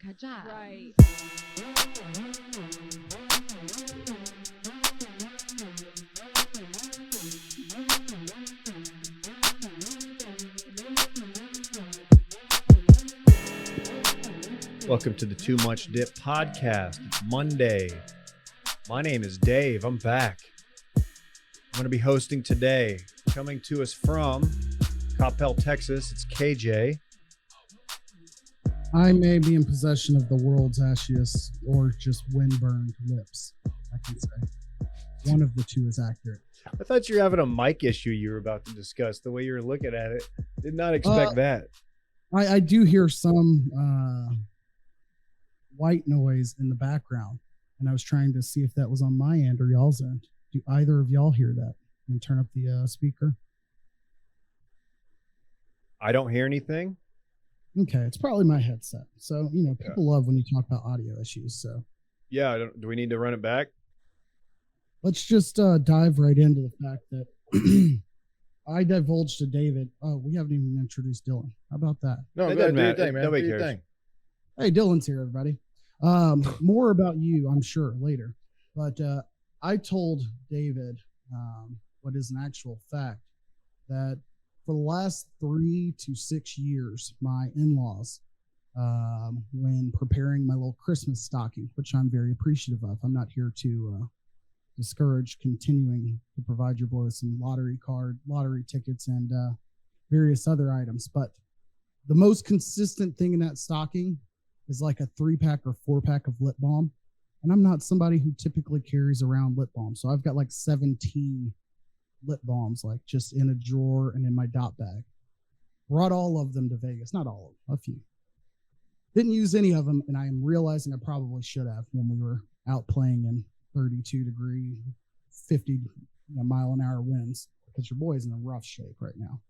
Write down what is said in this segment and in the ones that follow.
Uncut Jam. Right. Welcome to the Too Much Dip podcast. It's Monday. My name is Dave. I'm back. I'm going to be hosting today. Coming to us from Coppell, Texas, it's KJ. I may be in possession of the world's ashiest or just windburned lips, I can say. One of the two is accurate. I thought you were having a mic issue you were about to discuss, the way you were looking at it. Did not expect that. I do hear some white noise in the background, and I was trying to see if that was on my end or y'all's end. Do either of y'all hear that? And turn up the speaker. I don't hear anything. Okay, it's probably my headset. So, people love when you talk about audio issues. So, Yeah, do we need to run it back? let's just dive right into the fact that I divulged to David. Oh, we haven't even introduced Dylan. How about that? No, It go doesn't ahead, do your matter. thing, man. Nobody Do your cares. thing. Hey, Dylan's here, everybody. More about you, I'm sure, later. But I told David what is an actual fact, that for the last 3 to 6 years, my in-laws, when preparing my little Christmas stocking, which I'm very appreciative of, I'm not here to discourage continuing to provide your boy with some lottery tickets, and various other items. But the most consistent thing in that stocking is like a 3-pack or 4-pack of lip balm. And I'm not somebody who typically carries around lip balm. So I've got like 17 lip balms, like just in a drawer and in my dot bag. Brought all of them to Vegas. Not all of them, a few. Didn't use any of them, and I am realizing I probably should have when we were out playing in 32-degree, 50 mile an hour winds, because your boy's in a rough shape right now.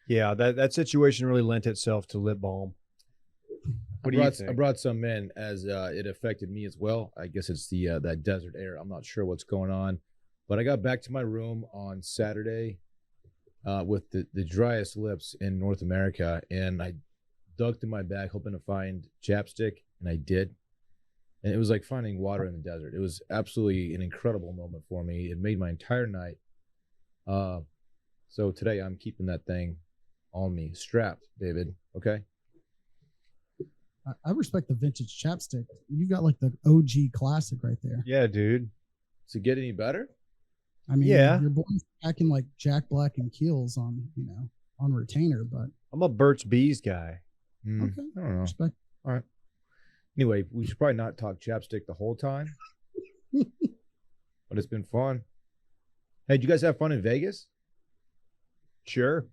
Yeah, that situation really lent itself to lip balm. What do you think? I brought some in as it affected me as well. I guess it's the that desert air. I'm not sure what's going on, but I got back to my room on Saturday with the driest lips in North America, and I dug through my bag hoping to find chapstick, and I did. And it was like finding water in the desert. It was absolutely an incredible moment for me. It made my entire night. So today I'm keeping that thing on me, strapped, David. Okay. I respect the vintage chapstick. You got like the OG classic right there. Yeah, dude. Does it get any better? I mean, Yeah. your boy's acting like Jack Black and Keels on retainer, but I'm a Burt's Bees guy. okay. I don't know. Respect. All right. Anyway, we should probably not talk chapstick the whole time. But it's been fun. Hey, did you guys have fun in Vegas? Sure.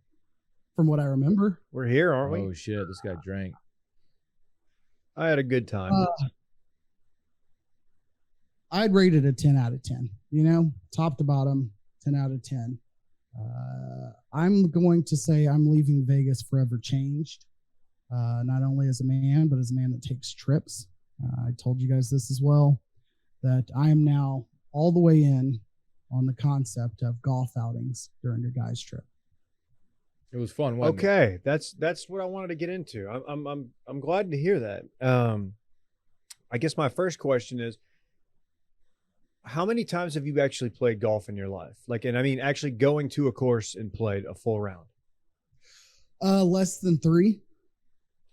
From what I remember, We're here, aren't we? Oh, shit. This guy drank. I had a good time. I'd rate it a 10 out of 10. Top to bottom, 10 out of 10. I'm going to say I'm leaving Vegas forever changed. Not only as a man, but as a man that takes trips. I told you guys this as well, that I am now all the way in on the concept of golf outings during your guys' trip. It was fun, wasn't it? Okay, that's what I wanted to get into. I'm glad to hear that. I guess my first question is, how many times have you actually played golf in your life? Actually going to a course and played a full round. Less than 3.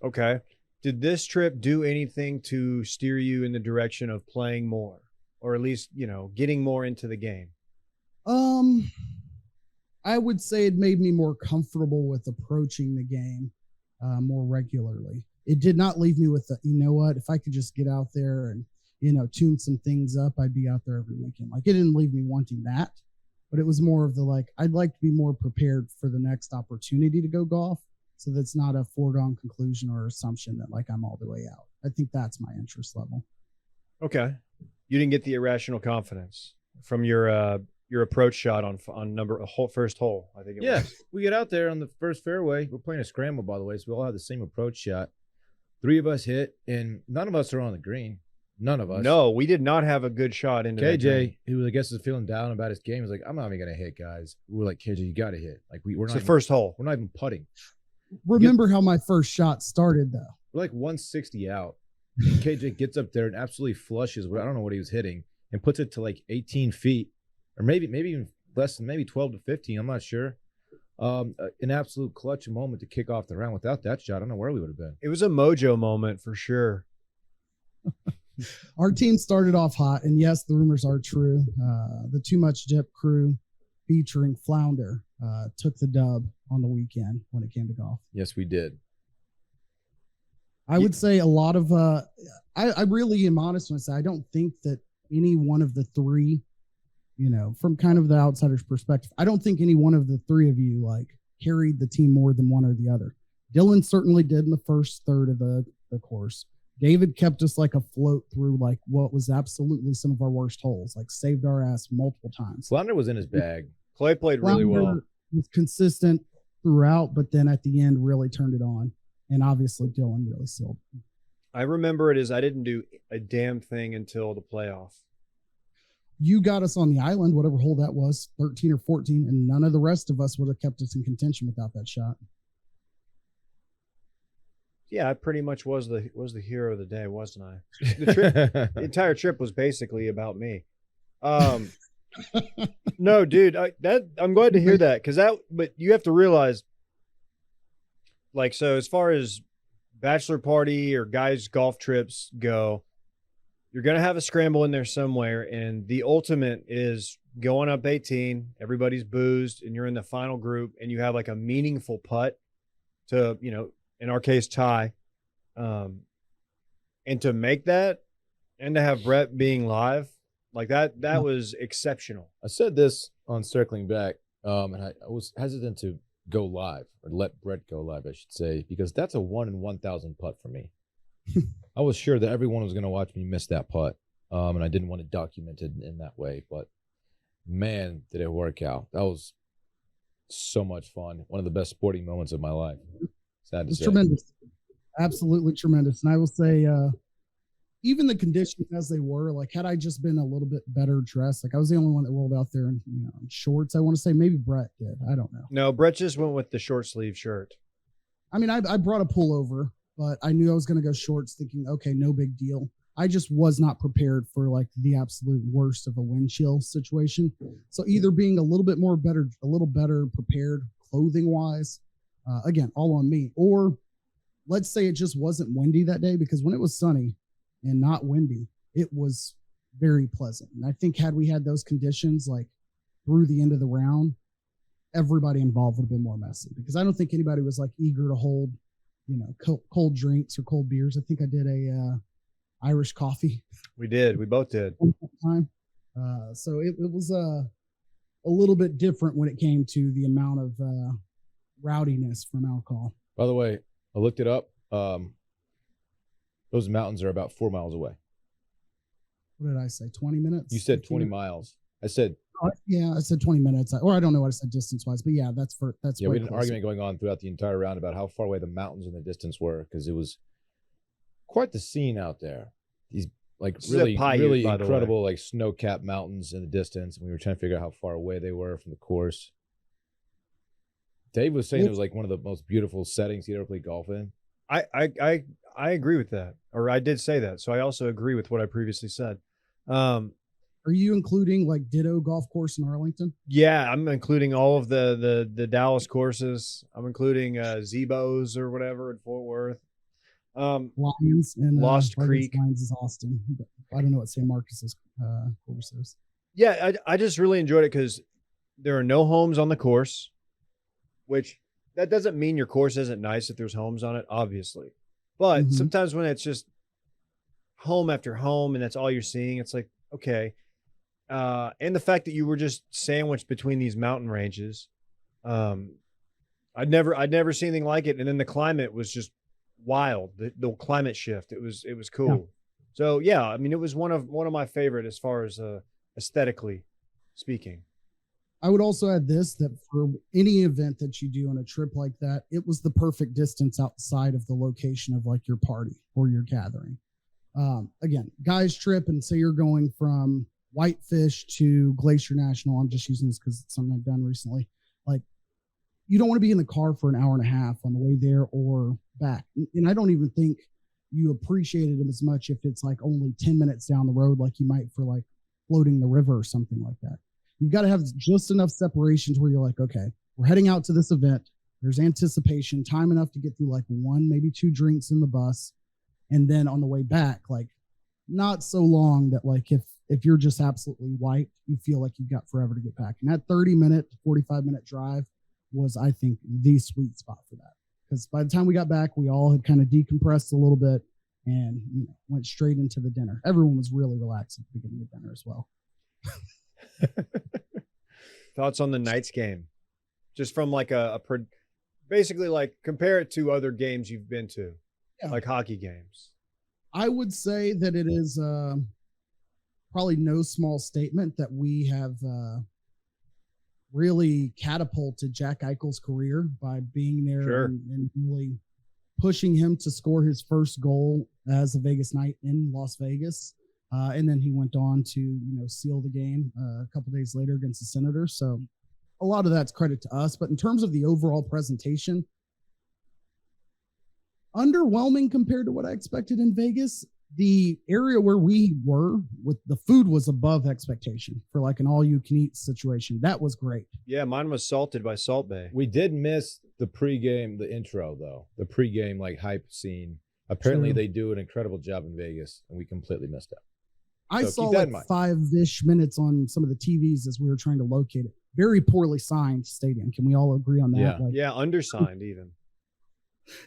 Okay. Did this trip do anything to steer you in the direction of playing more, or at least, getting more into the game? I would say it made me more comfortable with approaching the game more regularly. It did not leave me with the, if I could just get out there and, tune some things up, I'd be out there every weekend. Like, it didn't leave me wanting that, but it was more of the, I'd like to be more prepared for the next opportunity to go golf. So that's not a foregone conclusion or assumption that I'm all the way out. I think that's my interest level. Okay. You didn't get the irrational confidence from your approach shot on first hole, I think it Yeah, was. we get out there on the first fairway. We're playing a scramble, by the way, so we all have the same approach shot. 3 of us hit, and none of us are on the green. None of us. No, we did not have a good shot into that green. KJ, who I guess is feeling down about his game, is like, I'm not even gonna hit, guys. We're like, KJ, you got to hit. We're It's not the first hole. We're not even putting. Remember how my first shot started, though. We're like 160 out. And KJ gets up there and absolutely flushes. I don't know what he was hitting and puts it to like 18 feet, or maybe even less than maybe 12 to 15. I'm not sure. An absolute clutch moment to kick off the round. Without that shot, I don't know where we would have been. It was a mojo moment for sure. Our team started off hot, and yes, the rumors are true. The Too Much Dip crew featuring Flounder took the dub on the weekend when it came to golf. Yes, we did. I would say a lot of I really am honest when I say I don't think that any one of the three, from kind of the outsider's perspective, I don't think any one of the three of you like carried the team more than one or the other. Dylan certainly did in the first third of the course. David kept us like afloat through like what was absolutely some of our worst holes, like saved our ass multiple times. Flounder was in his bag. Clay played really well. Was consistent throughout, but then at the end really turned it on. And obviously Dylan really sealed. I remember it as I didn't do a damn thing until the playoff. You got us on the island, whatever hole that was, 13 or 14, and none of the rest of us would have kept us in contention without that shot. Yeah, I pretty much was the hero of the day, wasn't I? The entire trip was basically about me. No, dude, I'm glad to hear that but you have to realize, like, so as far as bachelor party or guys' golf trips go, you're going to have a scramble in there somewhere. And the ultimate is going up 18, everybody's boozed, and you're in the final group and you have like a meaningful putt to, in our case, tie. And to make that and to have Brett being live, like that was exceptional. I said this on Circling Back, and I was hesitant to go live or let Brett go live, I should say, because that's a 1 in 1,000 putt for me. I was sure that everyone was going to watch me miss that putt, and I didn't want to document it in that way. But man, did it work out! That was so much fun. One of the best sporting moments of my life. Sad to say. Tremendous, absolutely tremendous. And I will say, even the conditions as they were, like had I just been a little bit better dressed, like I was the only one that rolled out there in shorts. I want to say maybe Brett did. I don't know. No, Brett just went with the short sleeve shirt. I mean, I brought a pullover, but I knew I was going to go shorts thinking, okay, no big deal. I just was not prepared for like the absolute worst of a wind chill situation. So either being a little better prepared clothing wise, again, all on me, or let's say it just wasn't windy that day, because when it was sunny and not windy, it was very pleasant. And I think had we had those conditions like through the end of the round, everybody involved would have been more messy, because I don't think anybody was like eager to hold, cold drinks or cold beers. I think I did a Irish coffee. We did. We both did. Time. So it was a little bit different when it came to the amount of rowdiness from alcohol. By the way, I looked it up. Those mountains are about 4 miles away. What did I say? 20 minutes? You said 20 miles. I said. Yeah, I said 20 minutes. Or I don't know what I said distance-wise, but yeah, that's. Yeah, we had an argument going on throughout the entire round about how far away the mountains in the distance were, because it was quite the scene out there. These really incredible like snow-capped mountains in the distance, and we were trying to figure out how far away they were from the course. Dave was saying it was like one of the most beautiful settings he'd ever played golf in. I agree with that, or I did say that, so I also agree with what I previously said. Are you including like Ditto golf course in Arlington? Yeah, I'm including all of the Dallas courses. I'm including Zebo's or whatever in Fort Worth. Lions and Lost Creek. Lions is Austin. I don't know what San Marcos's course is. Yeah, I just really enjoyed it because there are no homes on the course, which that doesn't mean your course isn't nice if there's homes on it, obviously. But sometimes when it's just home after home and that's all you're seeing, it's like, okay. And the fact that you were just sandwiched between these mountain ranges, I'd never seen anything like it. And then the climate was just wild. The climate shift. It was cool. Yeah. So yeah, I mean, it was one of my favorite as far as aesthetically speaking. I would also add this, that for any event that you do on a trip like that, it was the perfect distance outside of the location of like your party or your gathering. Again, guys trip, and say you're going from Whitefish to Glacier National. I'm just using this because it's something I've done recently. Like you don't want to be in the car for an hour and a half on the way there or back. And I don't even think you appreciated them as much if it's like only 10 minutes down the road, like you might for like floating the river or something like that. You've got to have just enough separations where you're like, okay, we're heading out to this event. There's anticipation, time enough to get through like one, maybe two drinks in the bus. And then on the way back, like not so long that like if you're just absolutely wiped, you feel like you've got forever to get back. And that 30-minute to 45-minute drive was, I think, the sweet spot for that. Because by the time we got back, we all had kind of decompressed a little bit and went straight into the dinner. Everyone was really relaxed at the beginning of dinner as well. Thoughts on the Knights game? Just from like basically like compare it to other games you've been to, like hockey games. I would say that it is probably no small statement that we have really catapulted Jack Eichel's career by being there and really pushing him to score his first goal as a Vegas Knight in Las Vegas. And then he went on to, seal the game a couple days later against the Senators. So a lot of that's credit to us. But in terms of the overall presentation, underwhelming compared to what I expected in Vegas. The area where we were with the food was above expectation for like an all-you-can-eat situation. That was great. Yeah, mine was salted by Salt Bay. We did miss the pregame, the intro, though. The pregame, like, hype scene. Apparently, they do an incredible job in Vegas, and we completely missed it. I saw like 5-ish minutes on some of the TVs as we were trying to locate it. Very poorly signed stadium. Can we all agree on that? Yeah, yeah, undersigned even.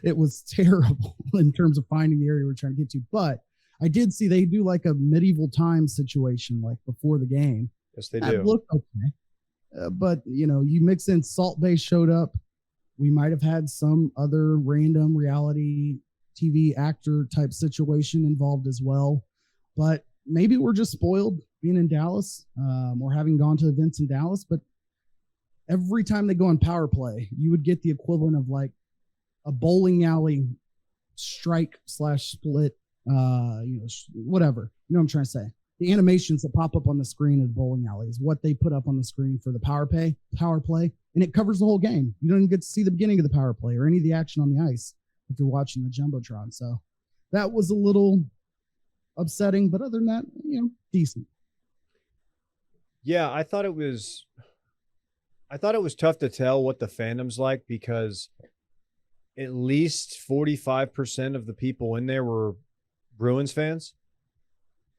It was terrible in terms of finding the area we're trying to get to. But I did see they do like a medieval times situation like before the game. Yes, they that do. Looked okay. But, you mix in Salt Bay showed up. We might have had some other random reality TV actor type situation involved as well. But maybe we're just spoiled being in Dallas or having gone to events in Dallas. But every time they go on power play, you would get the equivalent of like a bowling alley strike/split, whatever. You know what I'm trying to say? The animations that pop up on the screen of the bowling alley is what they put up on the screen for the power play, and it covers the whole game. You don't even get to see the beginning of the power play or any of the action on the ice if you're watching the Jumbotron. So that was a little upsetting, but other than that, decent. Yeah, I thought it was tough to tell what the fandom's like because at least 45% of the people in there were Bruins fans.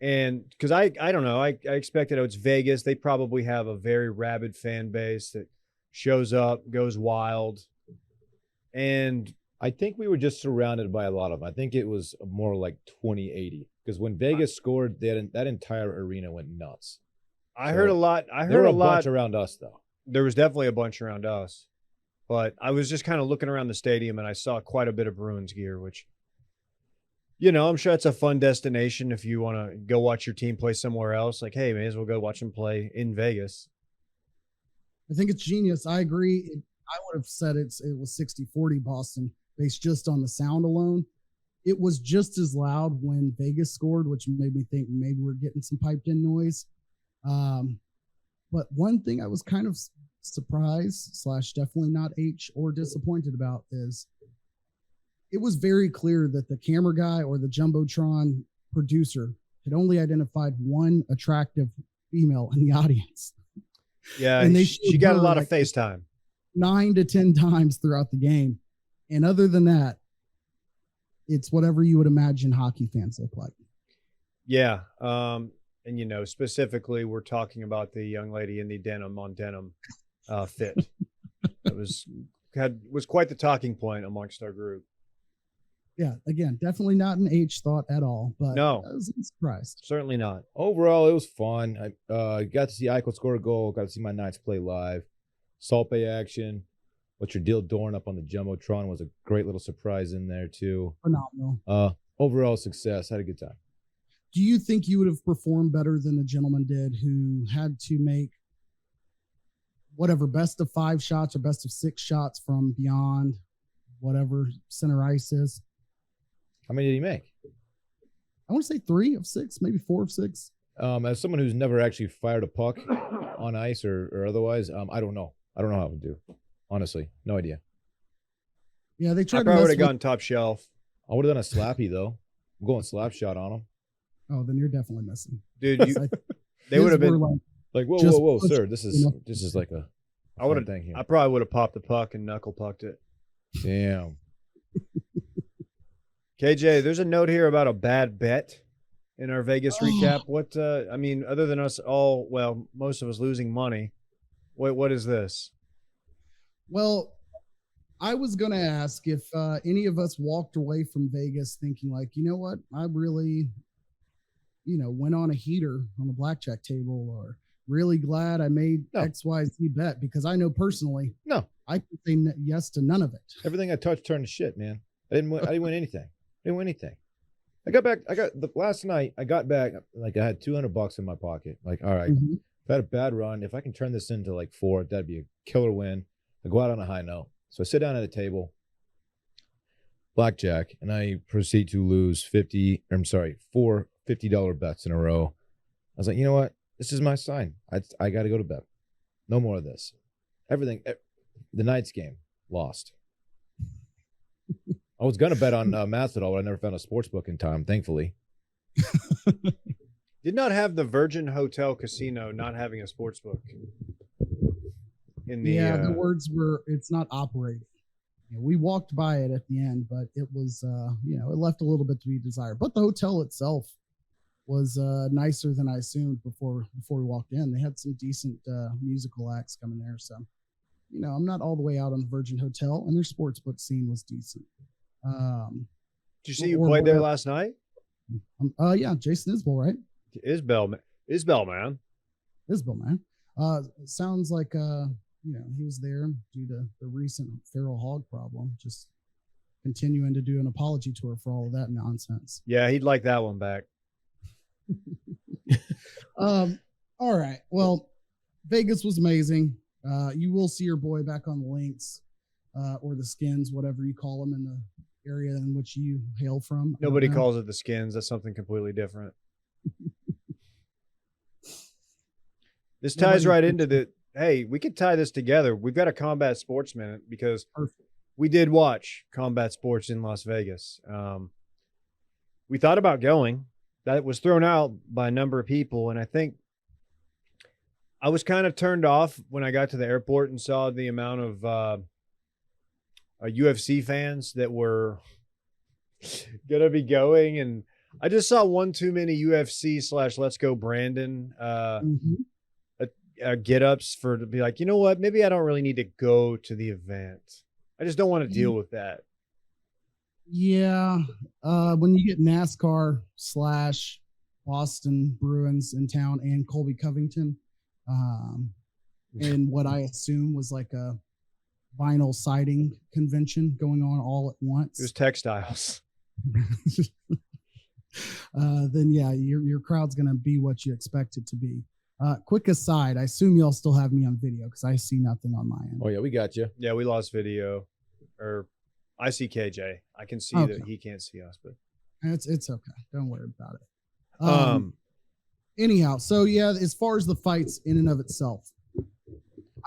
And because I don't know, I expected it's Vegas. They probably have a very rabid fan base that shows up, goes wild. And I think we were just surrounded by a lot of them. I think it was more like 20-80 because when Vegas scored, that entire arena went nuts. I heard a lot. There were a bunch around us, though. There was definitely a bunch around us. But I was just kind of looking around the stadium and I saw quite a bit of Bruins gear, which, I'm sure it's a fun destination if you want to go watch your team play somewhere else. Like, hey, may as well go watch them play in Vegas. I think it's genius. I agree. I would have said it was 60-40 Boston based just on the sound alone. It was just as loud when Vegas scored, which made me think maybe we're getting some piped in noise. But one thing I was kind of surprised / definitely not or disappointed about is it was very clear that the camera guy or the Jumbotron producer had only identified one attractive female in the audience. Yeah, and she got a lot of FaceTime 9 to 10 times throughout the game. And other than that, it's whatever you would imagine hockey fans look like. Yeah. And, specifically, we're talking about the young lady in the denim on denim fit. It was quite the talking point amongst our group. Yeah, again, definitely not an H thought at all, but no, I was surprised. Certainly not. Overall, it was fun. I got to see Eichel score a goal, got to see my Knights play live. Salt Bay action. What's your deal Dorn up on the Jumbotron was a great little surprise in there, too. Phenomenal. Overall success. Had a good time. Do you think you would have performed better than the gentleman did who had to make whatever best of 5 shots or best of 6 shots from beyond whatever center ice is? How many did he make? I want to say 3 of 6, maybe 4 of 6. As someone who's never actually fired a puck on ice or otherwise, I don't know. I don't know how to do, Honestly, no idea. Yeah, they I tried to probably would mess have with. gone top shelf. I would have done a slappy though. I'm going slap shot on him. Oh, then you're definitely missing. Dude, 'Cause they would his have were been. like Like, whoa, just whoa, whoa, push sir. This is enough. like a I would fun have. thing here. I probably would have popped the puck and knuckle pucked it. Damn. KJ, there's a note here about a bad bet in our Vegas recap. What? I mean, other than us all, well, most of us losing money. What is this? Well, I was going to ask if any of us walked away from Vegas thinking like, you know what, I really, went on a heater on the blackjack table, or really glad I made No. XYZ bet, because I know personally No. I can say yes to none of it. Everything I touched turned to shit, man. I didn't win anything. I didn't win anything. I got back. Last night. I got back. Like I had $200 in my pocket. Like, all right, Mhm. if I had a bad run, if I can turn this into like 4, that'd be a killer win. I go out on a high note. So I sit down at a table, blackjack, and I proceed to lose four $50 bets in a row. I was like, you know what? This is my sign. I got to go to bed. No more of this. Everything. The night's game lost. I was gonna bet on Masvidal, but I never found a sports book in time. Thankfully. Did not have the Virgin Hotel Casino not having a sports book. In the The words were, it's not operating. We walked by it at the end, but it was, it left a little bit to be desired. But the hotel itself was nicer than I assumed before we walked in. They had some decent musical acts coming there, so I'm not all the way out on the Virgin Hotel, and their sportsbook scene was decent. Did you see you played there last night? Yeah, Jason Isbell, right? Isbell, man. Isbell, man. Sounds like he was there due to the recent feral hog problem. Just continuing to do an apology tour for all of that nonsense. Yeah, he'd like that one back. All right. Well, Vegas was amazing. You will see your boy back on the links, or the skins, whatever you call them in the area in which you hail from. Nobody calls it the skins. That's something completely different. This ties right into the, hey, we could tie this together. We've got a Combat Sports Minute because we did watch Combat Sports in Las Vegas. We thought about going. That was thrown out by a number of people, and I think I was kind of turned off when I got to the airport and saw the amount of UFC fans that were gonna be going, and I just saw one too many UFC / Let's Go Brandon get-ups for to be like, you know what? Maybe I don't really need to go to the event. I just don't want to deal with that. Yeah, when you get NASCAR / Boston Bruins in town and Colby Covington, and what I assume was like a vinyl siding convention going on all at once. It was textiles. Then yeah, your crowd's gonna be what you expect it to be. Quick aside, I assume y'all still have me on video because I see nothing on my end. Oh yeah, we got you. Yeah, we lost video, or I see KJ. I can see that he can't see us, but it's okay. Don't worry about it. Anyhow, so yeah, as far as the fights in and of itself,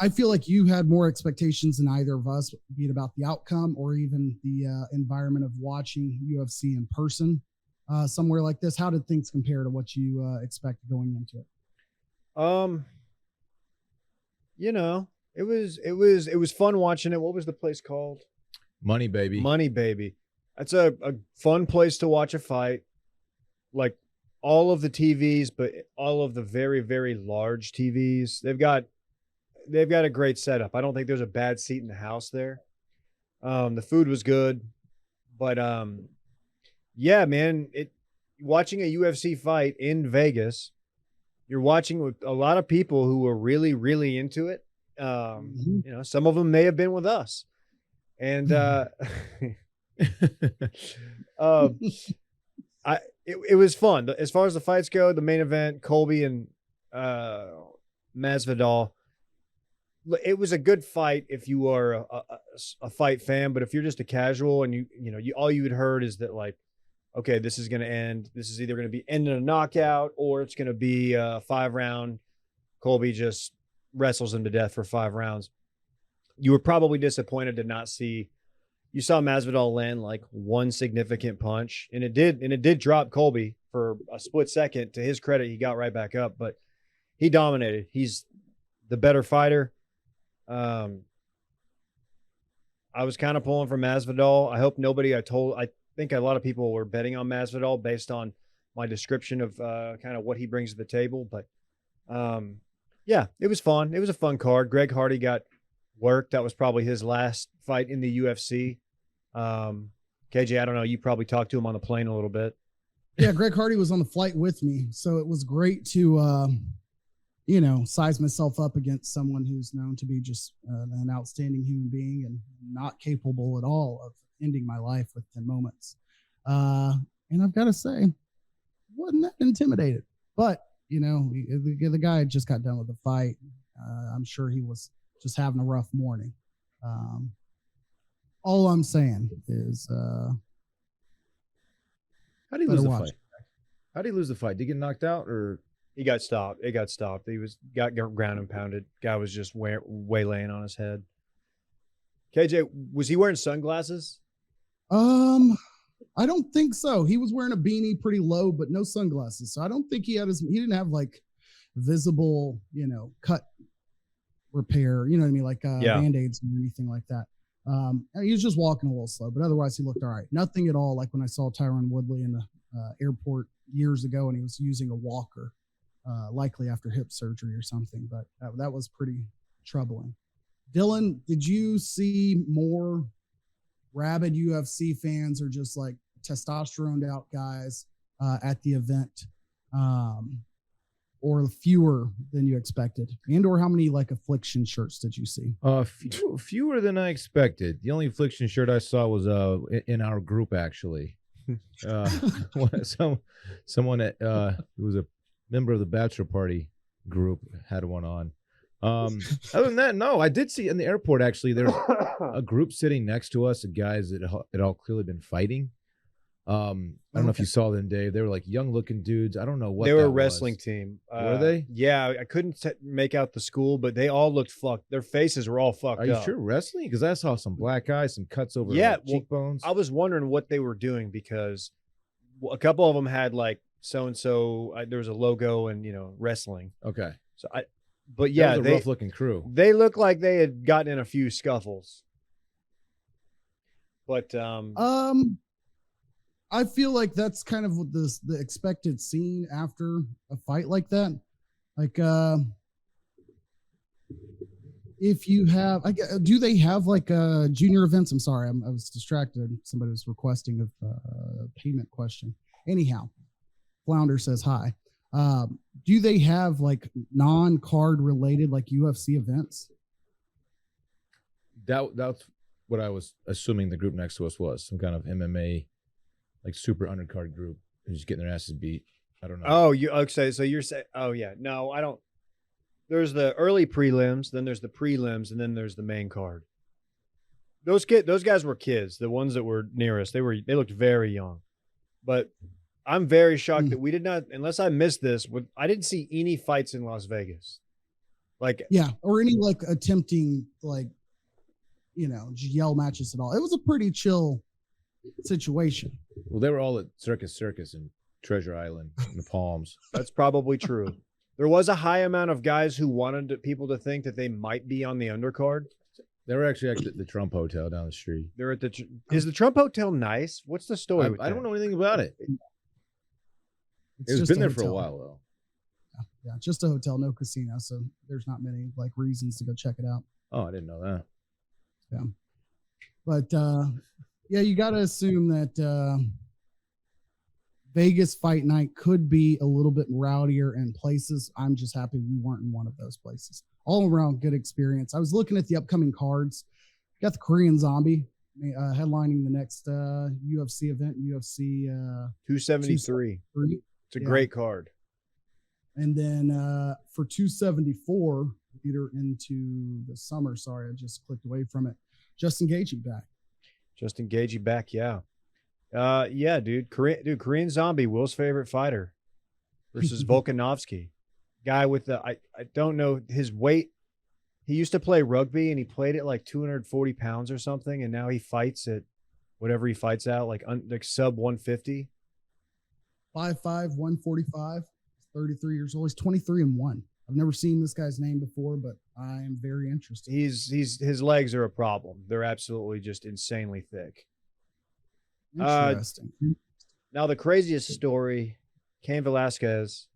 I feel like you had more expectations than either of us, be it about the outcome or even the environment of watching UFC in person somewhere like this. How did things compare to what you expected going into it? It was fun watching it. What was the place called? Money Baby. Money Baby. That's a fun place to watch a fight. Like all of the TVs, but all of the very, very large TVs. They've got a great setup. I don't think there's a bad seat in the house there. The food was good, but yeah, man, watching a UFC fight in Vegas, you're watching with a lot of people who are really, really into it. Some of them may have been with us, and it was fun. As far as the fights go, the main event, Colby and Masvidal, it was a good fight if you are a fight fan, but if you're just a casual and you all you had heard is that, like, okay, this is going to end. This is either going to be end in a knockout or it's going to be a 5-round. Colby just wrestles him to death for 5 rounds. you were probably disappointed to not see. You saw Masvidal land like one significant punch, and it did drop Colby for a split second. To his credit, he got right back up, but he dominated. He's the better fighter. I was kind of pulling for Masvidal. I hope nobody. I think a lot of people were betting on Masvidal based on my description of kind of what he brings to the table. But yeah, it was fun. It was a fun card. Greg Hardy got worked. That was probably his last fight in the UFC. KJ, I don't know. You probably talked to him on the plane a little bit. Yeah, Greg Hardy was on the flight with me, so it was great to size myself up against someone who's known to be just an outstanding human being and not capable at all of ending my life within moments. And I've got to say, wasn't that intimidated. But, the guy just got done with the fight. I'm sure he was just having a rough morning. All I'm saying is how did he lose the fight? How did he lose the fight? Did he get knocked out or? He got stopped. It got stopped. He got ground and pounded. Guy was just waylaying on his head. KJ, was he wearing sunglasses? I don't think so. He was wearing a beanie pretty low, but no sunglasses. So I don't think he didn't have like visible, cut repair, you know what I mean? Like Band-Aids or anything like that. He was just walking a little slow, but otherwise he looked all right. Nothing at all like when I saw Tyron Woodley in the airport years ago and he was using a walker, likely after hip surgery or something, but that was pretty troubling. Dylan, did you see more rabid UFC fans or just like testosteroned out guys at the event, or fewer than you expected? And or how many like Affliction shirts did you see? Fewer than I expected. The only Affliction shirt I saw was in our group actually. Someone who was a member of the bachelor party group had one on. Other than that, no, I did see in the airport, actually, there's a group sitting next to us of guys that had all clearly been fighting. I don't know if you saw them, Dave. They were like young looking dudes. I don't know what they were a wrestling team. Were they? Yeah, I couldn't make out the school, but they all looked fucked. Their faces were all fucked up. Are you sure wrestling? Because I saw some black eyes, some cuts over cheekbones. I was wondering what they were doing because a couple of them had like so-and-so. There was a logo and, wrestling. Okay. So but yeah, that was a rough looking crew. They looked like they had gotten in a few scuffles. But I feel like that's kind of the expected scene after a fight like that. Like, if you have, do they have like junior events? I'm sorry, I was distracted. Somebody was requesting a payment question. Anyhow, Flounder says hi. Do they have like non-card related like UFC events? That's what I was assuming the group next to us was, some kind of MMA, like super undercard group who's just getting their asses beat. I don't know. Oh, okay. So you're saying, oh yeah, no, I don't. There's the early prelims, then there's the prelims, and then there's the main card. Those guys were kids. The ones that were nearest, they looked very young. But I'm very shocked that we did not, unless I missed this, I didn't see any fights in Las Vegas. Like, yeah, or any like attempting like, yell matches at all. It was a pretty chill situation. Well, they were all at Circus and Treasure Island in the Palms. That's probably true. There was a high amount of guys who wanted people to think that they might be on the undercard. They were actually at the Trump Hotel down the street. They're at is the Trump Hotel nice? What's the story with I don't know anything about it. It's been there for a while though. Yeah, just a hotel, no casino, so there's not many like reasons to go check it out. Oh, I didn't know that. Yeah, but yeah, you got to assume that Vegas fight night could be a little bit rowdier in places. I'm just happy we weren't in one of those places. All around good experience. I was looking at the upcoming cards. Got the Korean Zombie headlining the next UFC event, UFC 273. It's a great card. And then for 274, later into the summer, sorry, I just clicked away from it. Justin Gaethje back. Yeah. Yeah, dude. Korean Zombie, Will's favorite fighter versus Volkanovski. Guy with I don't know his weight. He used to play rugby and he played at like 240 pounds or something, and now he fights at whatever he fights out, like sub 150. 5'5", 145, 33 years old. He's 23-1. I've never seen this guy's name before, but I am very interested. His legs are a problem. They're absolutely just insanely thick. Interesting. Now the craziest story, Cain Velasquez,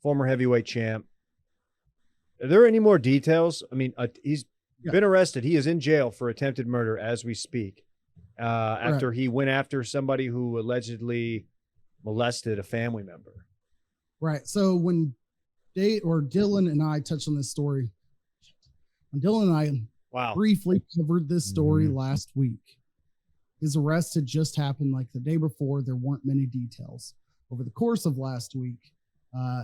former heavyweight champ. Are there any more details? I mean, he's been arrested. He is in jail for attempted murder as we speak. After he went after somebody who allegedly molested a family member. Right. So when Dylan and I touched on this story, when Dylan and I briefly covered this story last week, his arrest had just happened like the day before. There weren't many details. Over the course of last week,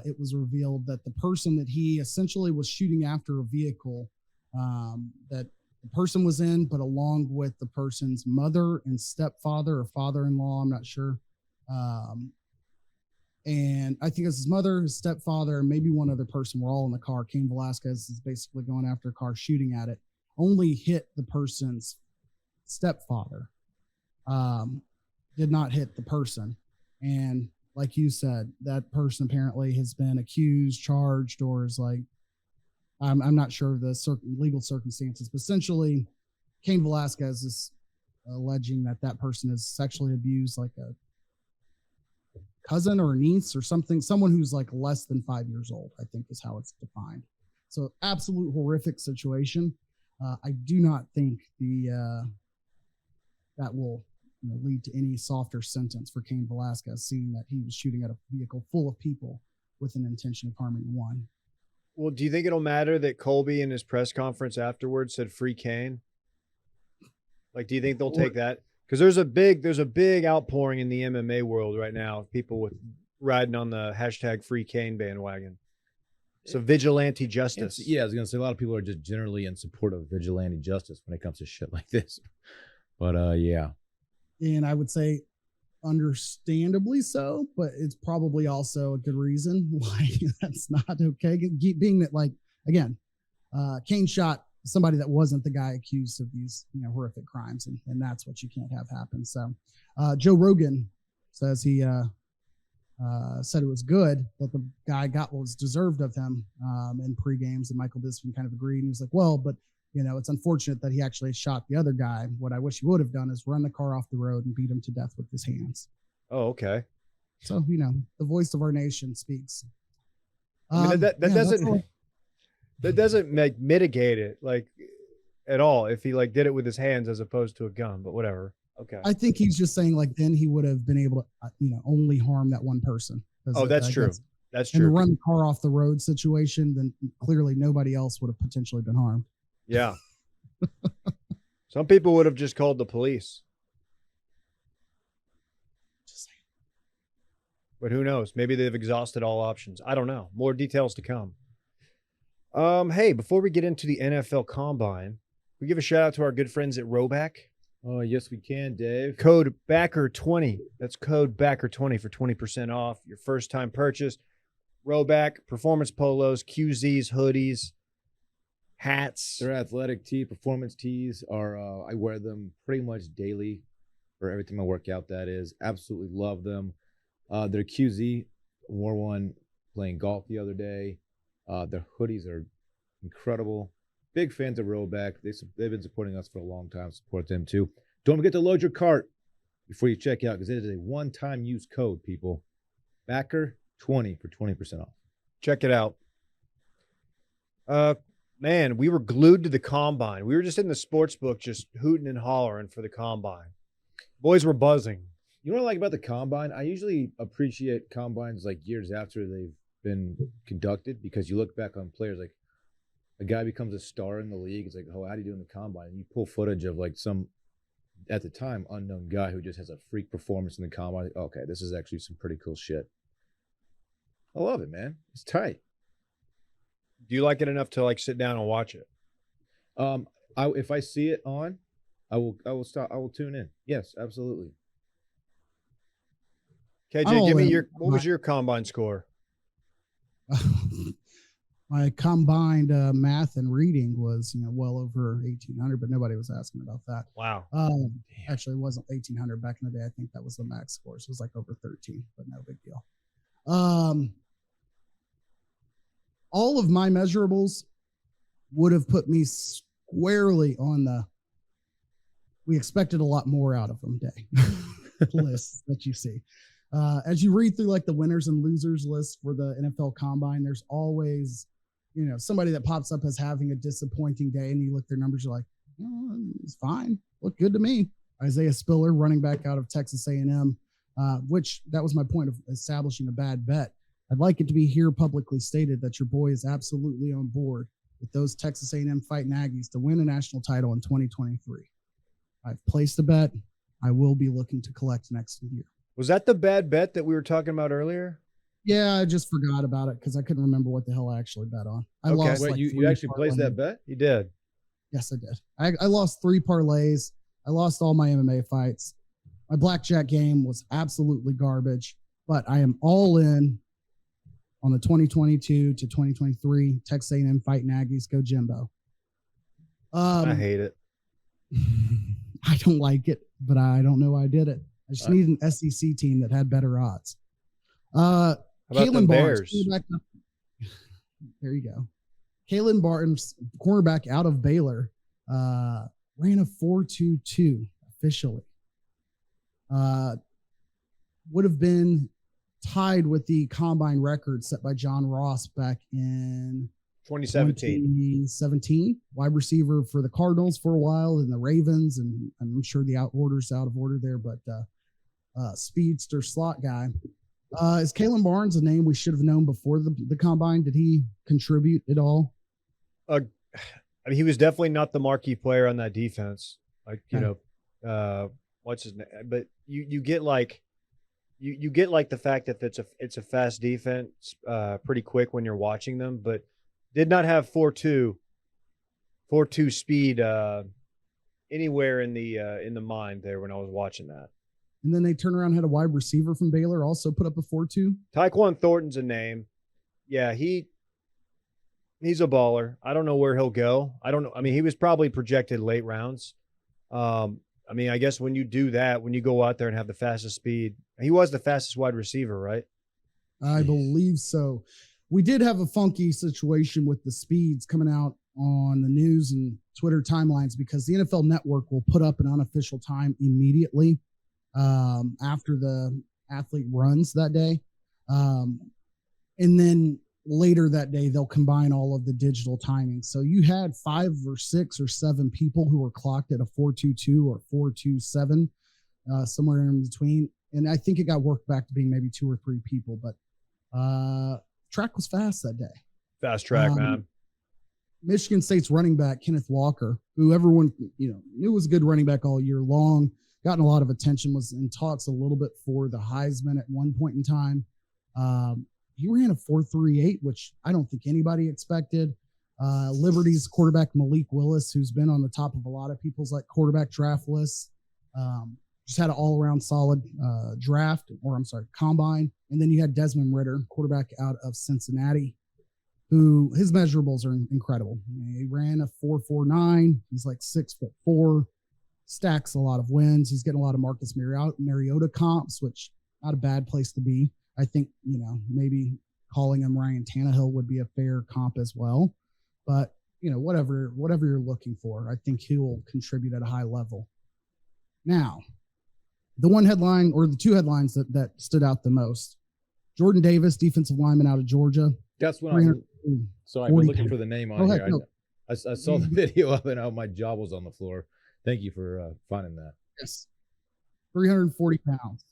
it was revealed that the person that he essentially was shooting after a vehicle that the person was in, but along with the person's mother and stepfather or father-in-law, I'm not sure. And I think it was his mother, his stepfather, and maybe one other person were all in the car. Cain Velasquez is basically going after a car, shooting at it, only hit the person's stepfather, did not hit the person. And like you said, that person apparently has been accused, charged, or is like, I'm not sure of the legal circumstances, but essentially Cain Velasquez is alleging that person has sexually abused like a cousin or a niece or something, someone who's like less than 5 years old, I think is how it's defined. So absolute horrific situation. I do not think that will lead to any softer sentence for Cain Velasquez, seeing that he was shooting at a vehicle full of people with an intention of harming one. Well, do you think it'll matter that Colby in his press conference afterwards said free Cain? Like, do you think they'll take that? Because there's a big outpouring in the MMA world right now of people with riding on the hashtag free Cain bandwagon. So vigilante justice. I was gonna say a lot of people are just generally in support of vigilante justice when it comes to shit like this. But yeah. And I would say understandably so, but it's probably also a good reason why that's not okay. Being that, like, again, Cain shot somebody that wasn't the guy accused of these horrific crimes, and that's what you can't have happen. So Joe Rogan says he said it was good that the guy got what was deserved of him in pre-games, and Michael Bisping kind of agreed, and he was like, well, but it's unfortunate that he actually shot the other guy. What I wish he would have done is run the car off the road and beat him to death with his hands. Oh, okay. So, the voice of our nation speaks. I mean, that doesn't mitigate it like at all if he like did it with his hands as opposed to a gun, but whatever. Okay. I think he's just saying like then he would have been able to only harm that one person. Oh, that's true. That's true. And the run the car off the road situation, then clearly nobody else would have potentially been harmed. Yeah. Some people would have just called the police. Just saying. But who knows? Maybe they've exhausted all options. I don't know. More details to come. Hey, before we get into the NFL Combine, we give a shout out to our good friends at Roback. Oh, yes, we can, Dave. Code BACKER20. That's code BACKER20 for 20% off your first time purchase. Roback, performance polos, QZs, hoodies, hats. Their athletic tee, performance tees are, I wear them pretty much daily for every time I work out, that is. Absolutely love them. Their QZ, wore one playing golf the other day. Their hoodies are incredible. Big fans of Roback. They've been supporting us for a long time. Support them too. Don't forget to load your cart before you check out, because it is a one-time use code, people. BACKER20 for 20% off. Check it out. Man, we were glued to the Combine. We were just in the sports book just hooting and hollering for the Combine. Boys were buzzing. You know what I like about the Combine? I usually appreciate Combines like years after they've been conducted, because you look back on players like a guy becomes a star in the league. It's like, oh, how do you do in the Combine? And you pull footage of like some, at the time, unknown guy who just has a freak performance in the Combine. Okay, this is actually some pretty cool shit. I love it, man. It's tight. Do you like it enough to like sit down and watch it? If I see it on, I will stop. I will tune in. Yes, absolutely. KJ, give me what was your Combine score? my combined math and reading was, well over 1,800, but nobody was asking about that. Wow. Actually, it wasn't 1,800 back in the day. I think that was the max score. So it was like over 13, but no big deal. All of my measurables would have put me squarely on we expected a lot more out of them day lists that you see. As you read through like the winners and losers list for the NFL Combine, there's always, somebody that pops up as having a disappointing day, and you look at their numbers, you're like, it's fine, look good to me. Isaiah Spiller, running back out of Texas A&M, which that was my point of establishing a bad bet. I'd like it to be here publicly stated that your boy is absolutely on board with those Texas A&M Fighting Aggies to win a national title in 2023. I've placed a bet. I will be looking to collect next year. Was that the bad bet that we were talking about earlier? Yeah, I just forgot about it because I couldn't remember what the hell I actually bet on. I lost. Wait, like you actually placed that bet? You did. Yes, I did. I lost 3 parlays. I lost all my MMA fights. My blackjack game was absolutely garbage, but I am all in on the 2022 to 2023 Texas A&M Fighting Aggies. Go Jimbo. I hate it. I don't like it, but I don't know why I did it. I just need an SEC team that had better odds. How about the Bears? There you go. Kalen Barnes, cornerback out of Baylor, ran a 4.22 officially. Would have been tied with the combine record set by John Ross back in 2017. Wide receiver for the Cardinals for a while, and the Ravens, and I'm sure the out of order there, but speedster slot guy. Is Kalen Barnes a name we should have known before the combine? Did he contribute at all? I mean, he was definitely not the marquee player on that defense. Like, what's his name? But you get like you get like the fact that it's a fast defense pretty quick when you're watching them, but did not have 4.2 speed anywhere in the mind there when I was watching that. And then they turn around and had a wide receiver from Baylor also put up a 4.2. Tyquan Thornton's a name. Yeah, he's a baller. I don't know where he'll go. I don't know. I mean, he was probably projected late rounds. I mean, I guess when you do that, when you go out there and have the fastest speed, he was the fastest wide receiver, right? I believe so. We did have a funky situation with the speeds coming out on the news and Twitter timelines because the NFL Network will put up an unofficial time immediately after the athlete runs that day. And then later that day, they'll combine all of the digital timing. So you had 5 or 6 or 7 people who were clocked at a 4.22 or 4.27, somewhere in between. And I think it got worked back to being maybe 2 or 3 people, but track was fast that day. Fast track, man. Michigan State's running back, Kenneth Walker, who everyone knew was a good running back all year long, gotten a lot of attention, was in talks a little bit for the Heisman at one point in time. He ran a 4.38, which I don't think anybody expected. Liberty's quarterback, Malik Willis, who's been on the top of a lot of people's quarterback draft lists, just had an all-around solid combine. And then you had Desmond Ridder, quarterback out of Cincinnati, who his measurables are incredible. He ran a 4.49. He's like 6'4", stacks a lot of wins. He's getting a lot of Marcus Mariota comps, which not a bad place to be. I think, maybe calling him Ryan Tannehill would be a fair comp as well. But, whatever you're looking for, I think he will contribute at a high level. Now, the one headline or the 2 headlines that stood out the most: Jordan Davis, defensive lineman out of Georgia. That's what I'm looking for the name on here. No. I saw the video of it. My jaw was on the floor. Thank you for finding that. Yes. 340 pounds.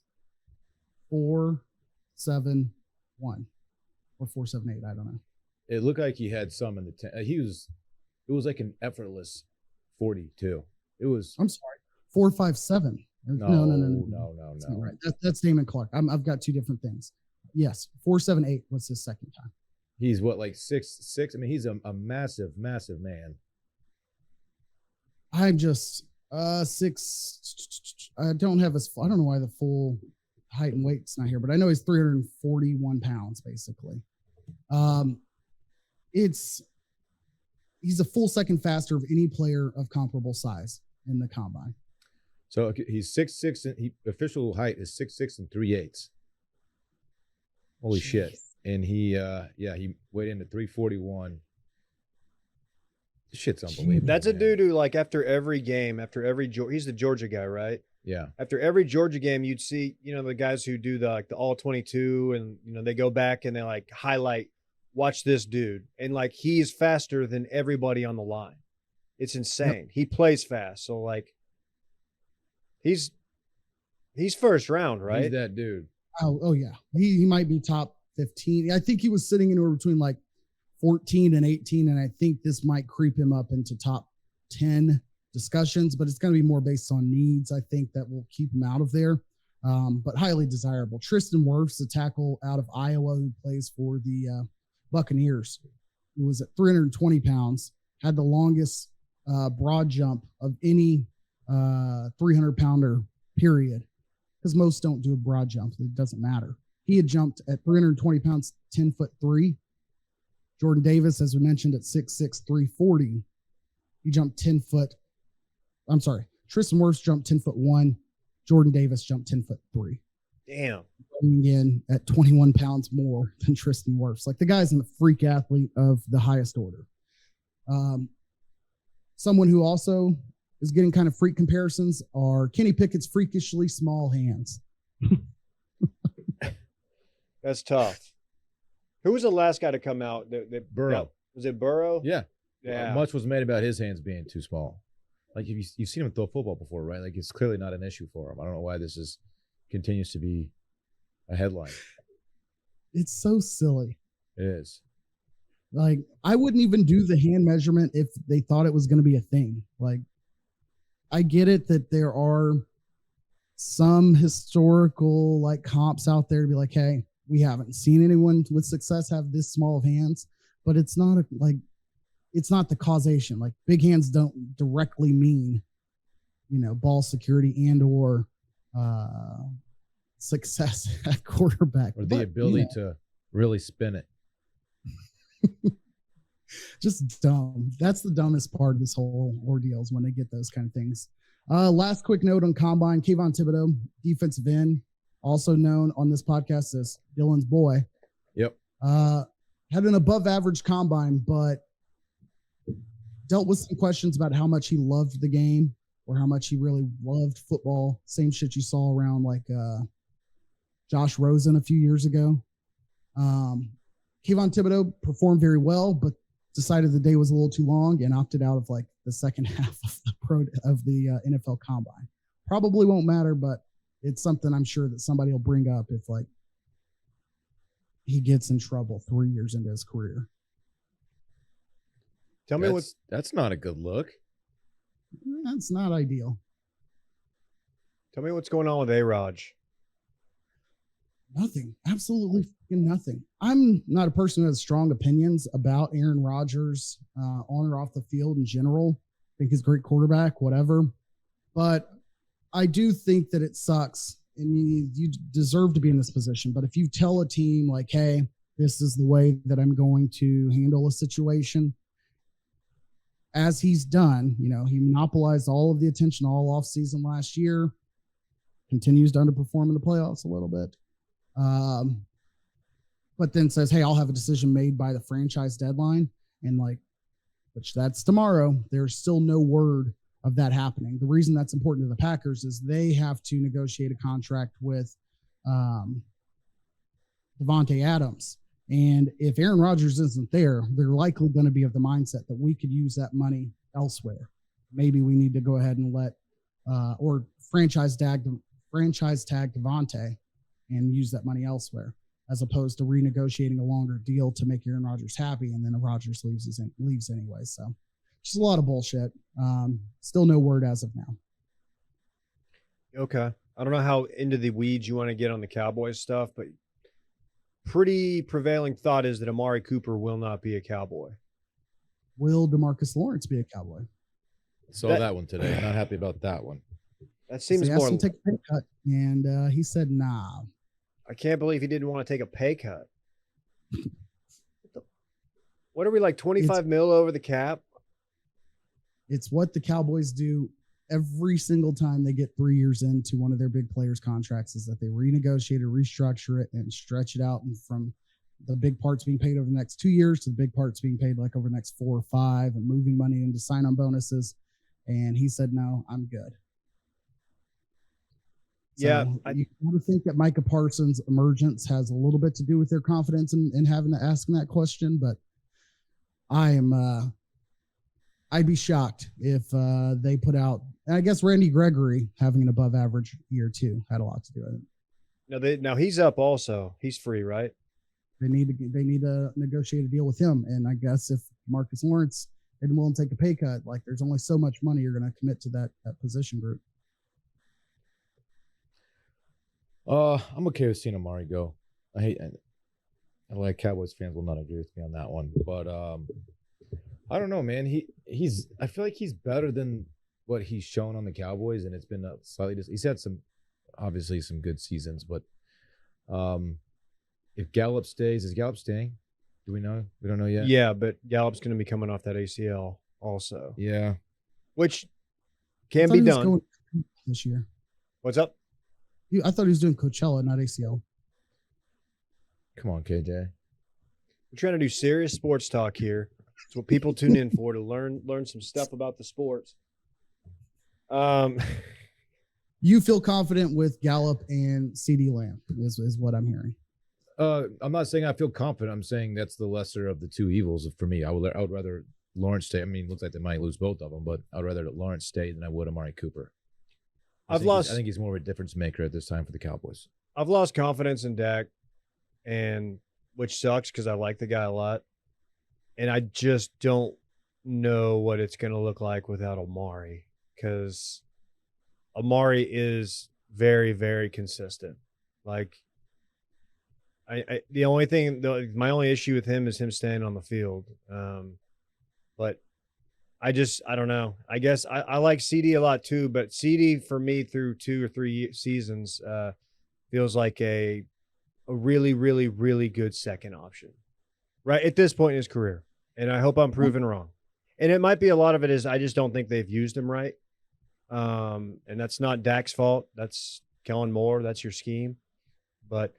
4.71 or 4.78. I don't know. It looked like he had some in the it was like an effortless 40 too. It was. I'm sorry. 4.57. No. Right. That's Damon Clark. I've got 2 different things. Yes. 4.78 was his second time. He's what, like 6'6"? I mean, he's a massive, massive man. I'm just 6. I don't know why the full height and weight's not here, but I know he's 341 pounds basically. he's a full second faster of any player of comparable size in the combine. So he's 6'6", and official height is 6'6" and 3/8. Holy shit! And he weighed in at 341. This shit's unbelievable. That's a man. dude who, like, after every game, he's the Georgia guy, right? Yeah. After every Georgia game, you'd see, the guys who do the all 22, and they go back and they like highlight, watch this dude, and like he's faster than everybody on the line. It's insane. Yep. He plays fast, so like he's first round, right? He's that dude. Oh yeah, he might be top 15. I think he was sitting anywhere between like 14 and 18, and I think this might creep him up into top 10 discussions, but it's going to be more based on needs. I think that will keep him out of there, but highly desirable. Tristan Wirfs, a tackle out of Iowa who plays for the Buccaneers, who was at 320 pounds, had the longest broad jump of any 300-pounder, period, because most don't do a broad jump. So it doesn't matter. He had jumped at 320 pounds, 10'3". Jordan Davis, as we mentioned, at 6'6", 340. He jumped 10 foot. I'm sorry. Tristan Wirfs jumped 10'1". Jordan Davis jumped 10'3". Damn. Coming in at 21 pounds more than Tristan Wirfs. Like, the guy's a freak athlete of the highest order. Someone who also is getting kind of freak comparisons are Kenny Pickett's freakishly small hands. That's tough. Who was the last guy to come out? Burrow. Was it Burrow? Yeah. Yeah. Much was made about his hands being too small. Like, you've seen him throw football before, right? Like, it's clearly not an issue for him. I don't know why this continues to be a headline. It's so silly. It is. Like, I wouldn't even do the hand measurement if they thought it was going to be a thing. Like, I get it that there are some historical like comps out there to be like, hey, we haven't seen anyone with success have this small of hands, but it's not it's not the causation. Like, big hands don't directly mean, ball security and or success at quarterback. Or the ability to really spin it. Just dumb. That's the dumbest part of this whole ordeal is when they get those kind of things. Last quick note on Combine, Kayvon Thibodeau, defensive end, also known on this podcast as Dylan's boy. Yep. Had an above average Combine, but dealt with some questions about how much he loved the game or how much he really loved football. Same shit you saw around like Josh Rosen a few years ago. Kayvon Thibodeau performed very well, but decided the day was a little too long and opted out of like the second half of the NFL Combine. Probably won't matter, but it's something I'm sure that somebody will bring up if like he gets in trouble 3 years into his career. Tell me that's not a good look. That's not ideal. Tell me what's going on with A-Raj. Nothing. Absolutely nothing. I'm not a person who has strong opinions about Aaron Rodgers on or off the field in general. I think he's a great quarterback, whatever. But I do think that it sucks, and you deserve to be in this position. But if you tell a team like, hey, this is the way that I'm going to handle a situation, as he's done, he monopolized all of the attention all offseason last year, continues to underperform in the playoffs a little bit. But then says, hey, I'll have a decision made by the franchise deadline. And which that's tomorrow. There's still no word of that happening. The reason that's important to the Packers is they have to negotiate a contract with Devontae Adams. And if Aaron Rodgers isn't there, they're likely going to be of the mindset that we could use that money elsewhere. Maybe we need to go ahead and let or franchise tag Devontae and use that money elsewhere, as opposed to renegotiating a longer deal to make Aaron Rodgers happy, and then Rodgers leaves anyway. So just a lot of bullshit. Still no word as of now. Okay. I don't know how into the weeds you want to get on the Cowboys stuff, but pretty prevailing thought is that Amari Cooper will not be a Cowboy. Will DeMarcus Lawrence be a Cowboy? Saw that one today. Not happy about that one. That seems more. Asked him to take a pay cut, and he said, "Nah." I can't believe he didn't want to take a pay cut. What are we like 25 mil over the cap? It's what the Cowboys do every single time they get 3 years into one of their big players' contracts is that they renegotiate or restructure it and stretch it out, and from the big parts being paid over the next 2 years to the big parts being paid like over the next 4 or 5, and moving money into sign-on bonuses. And he said, no, I'm good. So Yeah, you got to think that Micah Parsons' emergence has a little bit to do with their confidence in having to ask that question, but I'd be shocked if they put out. And I guess Randy Gregory having an above average year too had a lot to do with it. Now he's up also. He's free, right? They need to negotiate a deal with him. And I guess if Marcus Lawrence isn't willing to take a pay cut, like there's only so much money you're going to commit to that position group. I'm okay with seeing Amari go. I like Cowboys fans will not agree with me on that one, but I don't know, man. I feel like he's better than what he's shown on the Cowboys, and it's been he's had obviously some good seasons, but if Gallup stays, is Gallup staying? Do we know? We don't know yet. Yeah, but Gallup's going to be coming off that ACL also. Yeah, which can be done this year. What's up? I thought he was doing Coachella, not ACL. Come on, KJ. We're trying to do serious sports talk here. It's what people tune in for, to learn some stuff about the sports. You feel confident with Gallup and CD Lamb is what I'm hearing. I'm not saying I feel confident. I'm saying that's the lesser of the two evils for me. I would rather Lawrence stay. I mean, it looks like they might lose both of them, but I'd rather Lawrence stay than I would Amari Cooper. I think he's more of a difference maker at this time for the Cowboys. I've lost confidence in Dak, and which sucks because I like the guy a lot, and I just don't know what it's going to look like without Amari, because Amari is very, very consistent. Like, my only issue with him is him staying on the field. But I don't know. I guess I like CD a lot too, but CD for me through 2 or 3 seasons feels like a really, really, really good second option right at this point in his career. And I hope I'm proven wrong. And it might be a lot of it is I just don't think they've used him right. And that's not Dak's fault. That's Kellen Moore. That's your scheme. But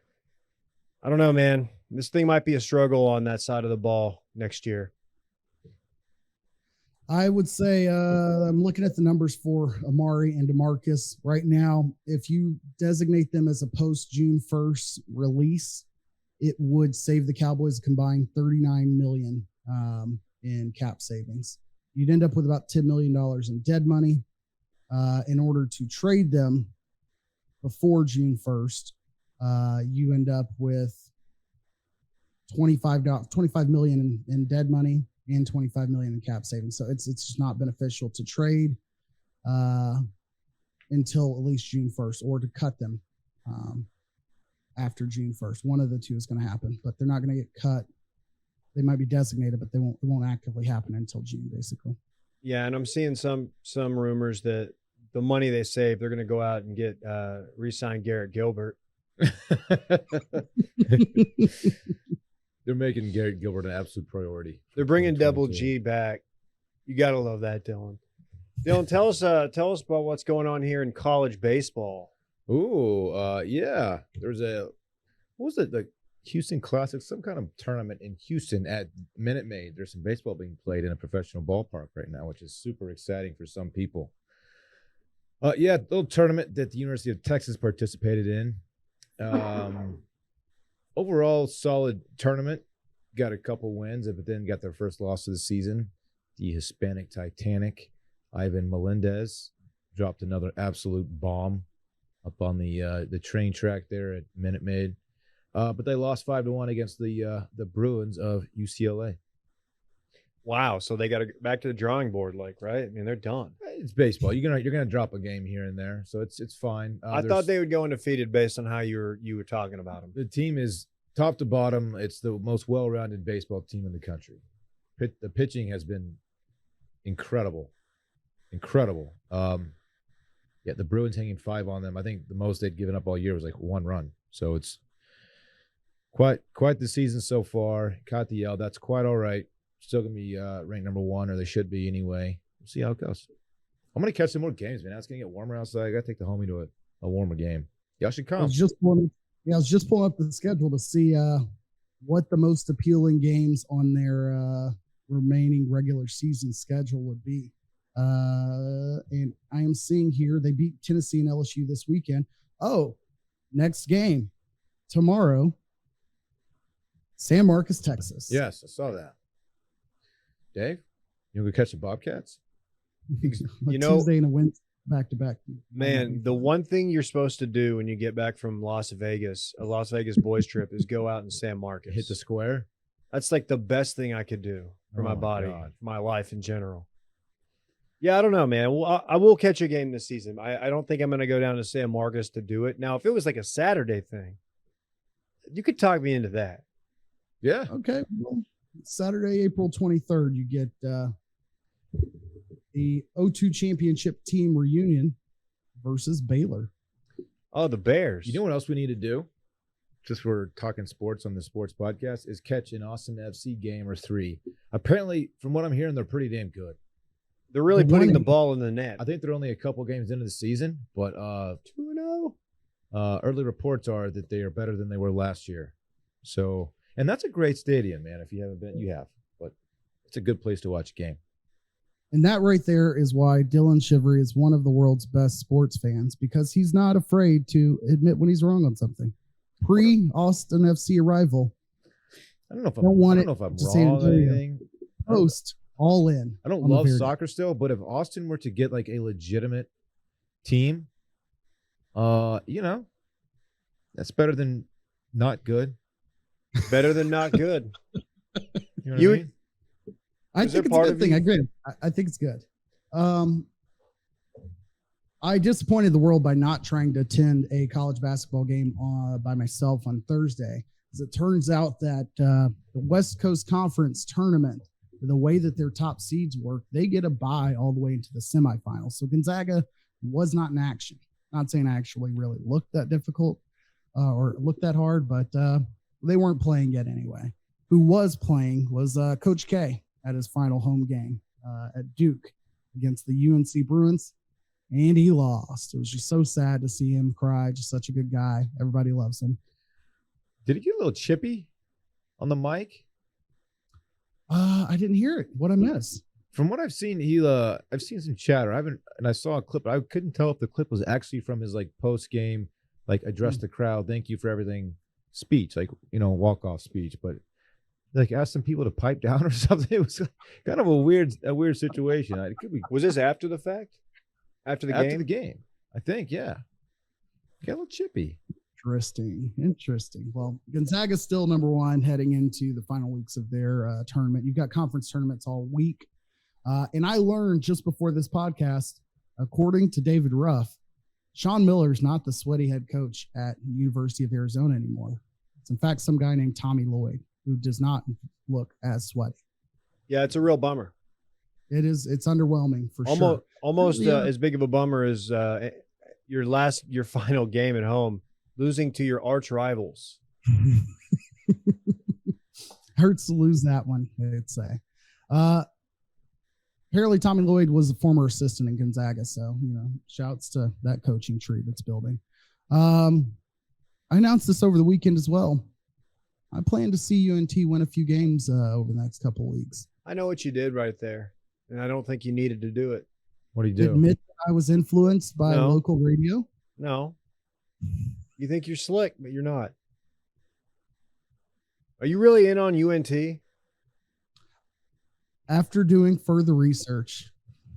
I don't know, man. This thing might be a struggle on that side of the ball next year. I would say I'm looking at the numbers for Amari and DeMarcus right now. If you designate them as a post-June 1st release, it would save the Cowboys a combined $39 million in cap savings. You'd end up with about $10 million in dead money. In order to trade them before June 1st, you end up with $25 million in dead money and $25 million in cap savings. So it's just not beneficial to trade until at least June 1st, or to cut them after June 1st. One of the two is going to happen, but they're not going to get cut. They might be designated, but it won't actively happen until June, basically. Yeah, and I'm seeing some rumors that the money they save, they're going to go out and get re-sign Garrett Gilbert. They're making Garrett Gilbert an absolute priority. They're bringing Double G back. You got to love that, Dylan. Dylan, tell us about what's going on here in college baseball. Ooh, yeah. There's what was it, the Houston Classic, some kind of tournament in Houston at Minute Maid. There's some baseball being played in a professional ballpark right now, which is super exciting for some people. Yeah, little tournament that the University of Texas participated in. Overall, solid tournament. Got a couple wins, but then got their first loss of the season. The Hispanic Titanic, Ivan Melendez, dropped another absolute bomb up on the train track there at Minute Maid. But they lost 5-1 against the Bruins of UCLA. Wow, so they got to get back to the drawing board, right? I mean, they're done. It's baseball. You're gonna drop a game here and there, so it's fine. I thought they would go undefeated based on how you were talking about them. The team is top to bottom. It's the most well-rounded baseball team in the country. The pitching has been incredible. Yeah, the Bruins hanging 5 on them. I think the most they'd given up all year was like 1 run. So it's quite the season so far. Caught the L. That's quite all right. still gonna be ranked number 1, or they should be anyway. We'll see how it goes. I'm gonna catch some more games, man. Now it's gonna get warmer outside. I gotta take the homie to a warmer game. Y'all should come. I was just pulling up the schedule to see what the most appealing games on their remaining regular season schedule would be. And I am seeing here they beat Tennessee and LSU this weekend. Oh, next game tomorrow, San Marcos, Texas. Yes, I saw that. Dave, you gonna go catch the Bobcats? You know, Tuesday and a Wednesday back to back. Man, the one thing you're supposed to do when you get back from Las Vegas, a Las Vegas boys trip, is go out in San Marcos. Hit the square. That's like the best thing I could do for Oh my my body, God. for my life in general. Yeah, I don't know, man. Well, I will catch a game this season. I don't think I'm going to go down to San Marcos to do it. Now, if it was like a Saturday thing, you could talk me into that. Yeah. Okay. Well, Saturday, April 23rd, you get the O2 championship team reunion versus Baylor. Oh, the Bears. You know what else we need to do? Just for talking sports on the sports podcast, is catch an Austin FC game or 3. Apparently, from what I'm hearing, they're pretty damn good. They're really The putting the winning- ball in the net. I think they're only a couple games into the season, but 2-0. early reports are that they are better than they were last year. So, and that's a great stadium, man. If you haven't been, you have, but it's a good place to watch a game. And that right there is why Dylan Shivery is one of the world's best sports fans, because he's not afraid to admit when he's wrong on something. Pre-Austin FC arrival, I don't know if Don't want I'm it wrong to San on Antonio. anything. post, all in. I don't on the love Bears. soccer still, but if Austin were to get like a legitimate team, that's better than not good. Better than not good. You know what You- I mean? I Is there think it's a part good of thing. you- I agree. I think it's good. I disappointed the world by not trying to attend a college basketball game by myself on Thursday, because it turns out that the West Coast Conference tournament, the way that their top seeds work, they get a bye all the way into the semifinals. So Gonzaga was not in action. Not saying I actually really looked that difficult or looked that hard, but they weren't playing yet anyway. Who was playing was Coach K at his final home game at Duke against the UNC Bruins, and he lost. It was just so sad to see him cry. Just such a good guy. Everybody loves him. Did he get a little chippy on the mic? I didn't hear it. What I miss? From what I've seen, I've seen some chatter. I saw a clip. I couldn't tell if the clip was actually from his like post game, like address the crowd, thank you for everything speech, like walk off speech, but like asked some people to pipe down or something. It was kind of a weird situation. It could be Was this after the fact? After the game? I think, yeah. Got a little chippy. Interesting. Well, Gonzaga's still number one heading into the final weeks of their tournament. You've got conference tournaments all week. And I learned just before this podcast, according to David Ruff, Sean Miller's not the sweaty head coach at the University of Arizona anymore. It's in fact some guy named Tommy Lloyd, who does not look as sweaty. Yeah, it's a real bummer. It's underwhelming for sure. Almost Yeah. as big of a bummer as your final game at home, losing to your arch rivals. Hurts to lose that one, I'd say. Apparently Tommy Lloyd was a former assistant in Gonzaga, so shouts to that coaching tree that's building. I announced this over the weekend as well. I plan to see UNT win a few games over the next couple of weeks. I know what you did right there, and I don't think you needed to do it. What do you do? Admit that I was influenced by No. local radio. No. You think you're slick, but you're not. Are you really in on UNT? After doing further research,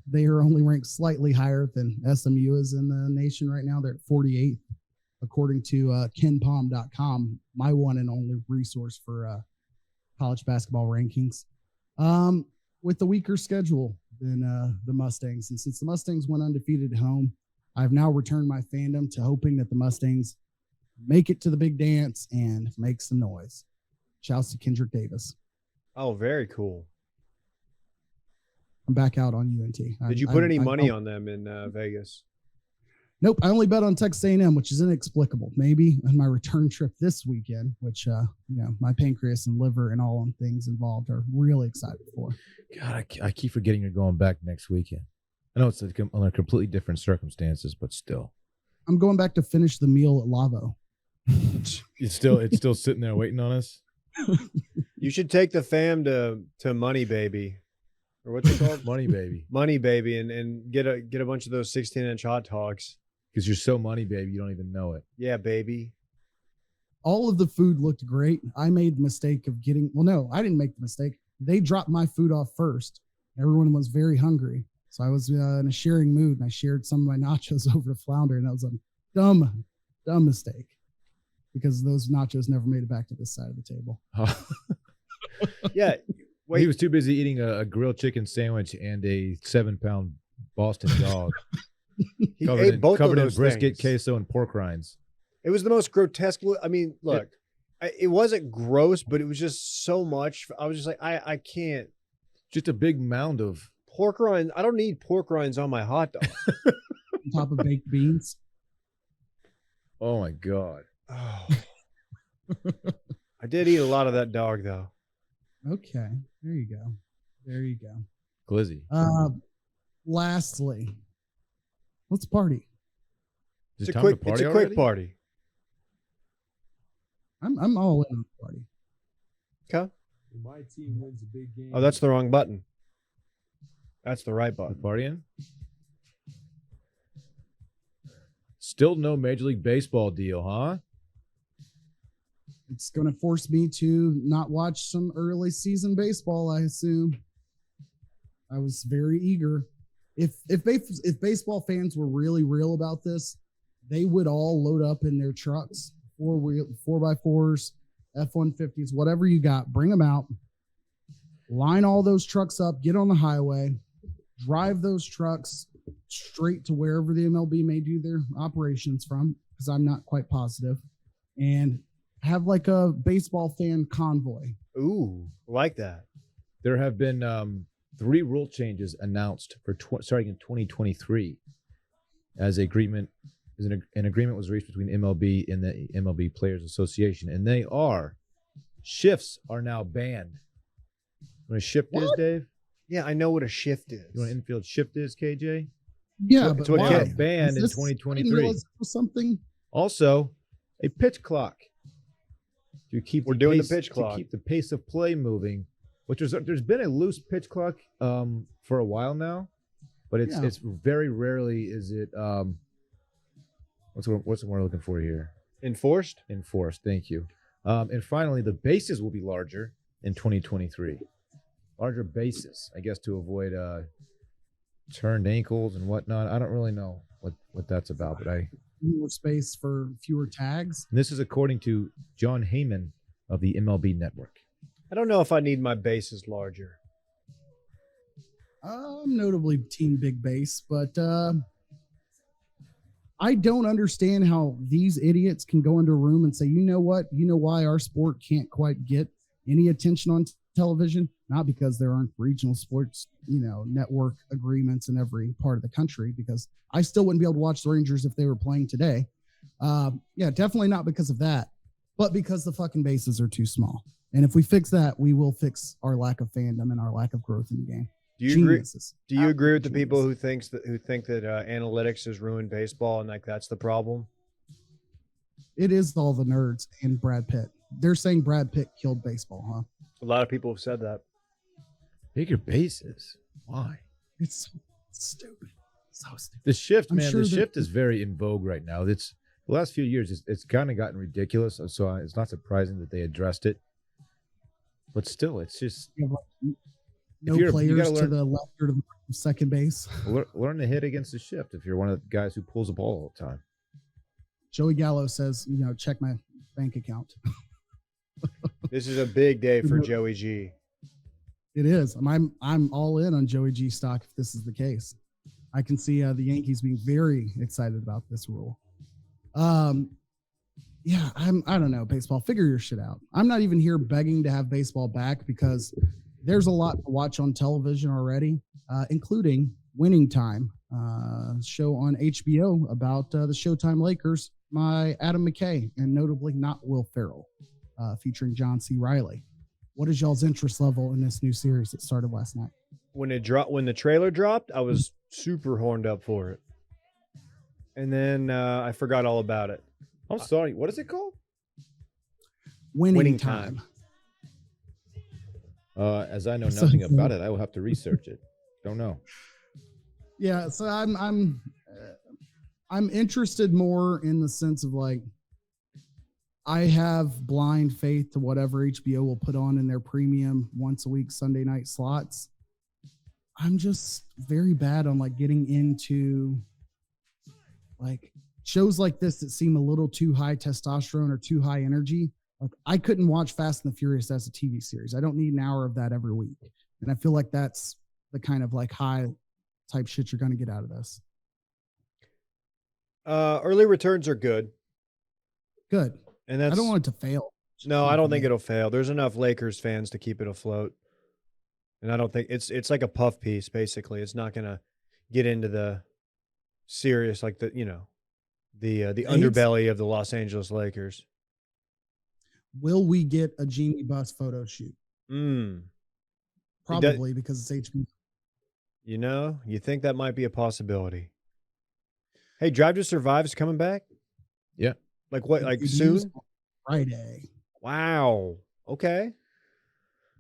they are only ranked slightly higher than SMU is in the nation right now. They're at 48th, according to KenPom.com, my one and only resource for college basketball rankings. With the weaker schedule than the Mustangs. And since the Mustangs went undefeated at home, I've now returned my fandom to hoping that the Mustangs make it to the big dance and make some noise. Shouts to Kendrick Davis. Oh, very cool. I'm back out on UNT. Did you put any money on them in Vegas? Nope, I only bet on Texas A&M, which is inexplicable. Maybe on my return trip this weekend, which my pancreas and liver and all on things involved are really excited for. God, I keep forgetting you're going back next weekend. I know it's under completely different circumstances, but still. I'm going back to finish the meal at Lavo. It's still sitting there waiting on us. You should take the fam to Money Baby, or what's it called? Money Baby. Money Baby, and get a bunch of those 16-inch hot dogs. Because you're so money, baby, you don't even know it. Yeah, baby. All of the food looked great. I made the mistake of I didn't make the mistake. They dropped my food off first. Everyone was very hungry. So I was in a sharing mood, and I shared some of my nachos over to Flounder, and that was a dumb mistake because those nachos never made it back to this side of the table. Yeah. Wait. He was too busy eating a grilled chicken sandwich and a 7-pound Boston dog. He ate both covered of in those brisket, things. queso, and pork rinds. It was the most grotesque. I mean, look, it wasn't gross, but it was just so much. I was just like, I can't. Just a big mound of Pork rinds. I don't need pork rinds on my hot dog. On top of baked beans. Oh my God. Oh. I did eat a lot of that dog though. Okay, there you go. Glizzy. Lastly, let's party. Is It's it a time to quick. party It's a quick already? party. I'm all in on the party. Okay. My team wins a big game. Oh, that's the wrong button. That's the right We're button. partying? Still no Major League Baseball deal, huh? It's going to force me to not watch some early season baseball, I assume. I was very eager. If baseball fans were really real about this, they would all load up in their trucks, 4x4s, F-150s, whatever you got, bring them out, line all those trucks up, get on the highway, drive those trucks straight to wherever the MLB may do their operations from, because I'm not quite positive, and have like a baseball fan convoy. Ooh, like that. There have been 3 rule changes announced for starting in 2023 as an agreement was reached between MLB and the MLB Players Association, and shifts are now banned. You know what a shift is, Dave? Yeah, I know what a shift is. You know what an infield shift is, KJ? Yeah, It's but what why? it got banned in Is this- I didn't 2023. realize it was something. Also, a pitch clock to keep We're the doing the pace, pitch to clock. keep the pace of play moving. Which there's been a loose pitch clock for a while now, but it's very rarely is it what's the word we're looking for here? Enforced? Enforced. Thank you. And finally, the bases will be larger in 2023. Larger bases, I guess, to avoid turned ankles and whatnot. I don't really know what that's about, but More space for fewer tags. and this is according to John Heyman of the MLB Network. I don't know if I need my bases larger. I'm notably team big base, but I don't understand how these idiots can go into a room and say, you know what? You know why our sport can't quite get any attention on television? Not because there aren't regional sports, network agreements in every part of the country, because I still wouldn't be able to watch the Rangers if they were playing today. Yeah, definitely not because of that, but because the fucking bases are too small. And if we fix that, we will fix our lack of fandom and our lack of growth in the game. Do you agree? Geniuses. Do you agree with the Geniuses. people who think that analytics has ruined baseball and like that's the problem? It is all the nerds and Brad Pitt. They're saying Brad Pitt killed baseball, huh? A lot of people have said that. Bigger bases. Why? It's stupid. So stupid. The shift, I'm man. sure The that- shift is very in vogue right now. It's the last few years. It's kind of gotten ridiculous. So it's not surprising that they addressed it. But still, it's just You have like no you players gotta to learn- the left or to the second base. learn to hit against the shift. If you're one of the guys who pulls the ball all the time. Joey Gallo says, check my bank account. This is a big day for Joey G. It is. I'm all in on Joey G stock if this is the case. I can see the Yankees being very excited about this rule. Yeah, I don't know, baseball. Figure your shit out. I'm not even here begging to have baseball back because there's a lot to watch on television already, including Winning Time show on HBO about the Showtime Lakers by Adam McKay, and notably not Will Ferrell, featuring John C. Reilly. What is y'all's interest level in this new series that started last night? When the trailer dropped, I was super horned up for it. And then I forgot all about it. I'm sorry. What is it called? Winning Time. As I know nothing about it, I will have to research it. Don't know. Yeah, so I'm interested more in the sense of like, I have blind faith to whatever HBO will put on in their premium once a week Sunday night slots. I'm just very bad on like getting into like shows like this that seem a little too high testosterone or too high energy. Like I couldn't watch Fast and the Furious as a TV series. I don't need an hour of that every week. And I feel like that's the kind of like high type shit you're going to get out of this. Early returns are good. Good. And that's, I don't want it to fail. No, I don't think it'll fail. There's enough Lakers fans to keep it afloat. And I don't think it's like a puff piece, basically. It's not going to get into the serious, like the underbelly of the Los Angeles Lakers. Will we get a Genie Bus photo shoot? Probably because it's HBO. You know, you think that might be a possibility. Hey, Drive to Survive is coming back? Yeah. Like what? Like soon? Friday. Wow. Okay.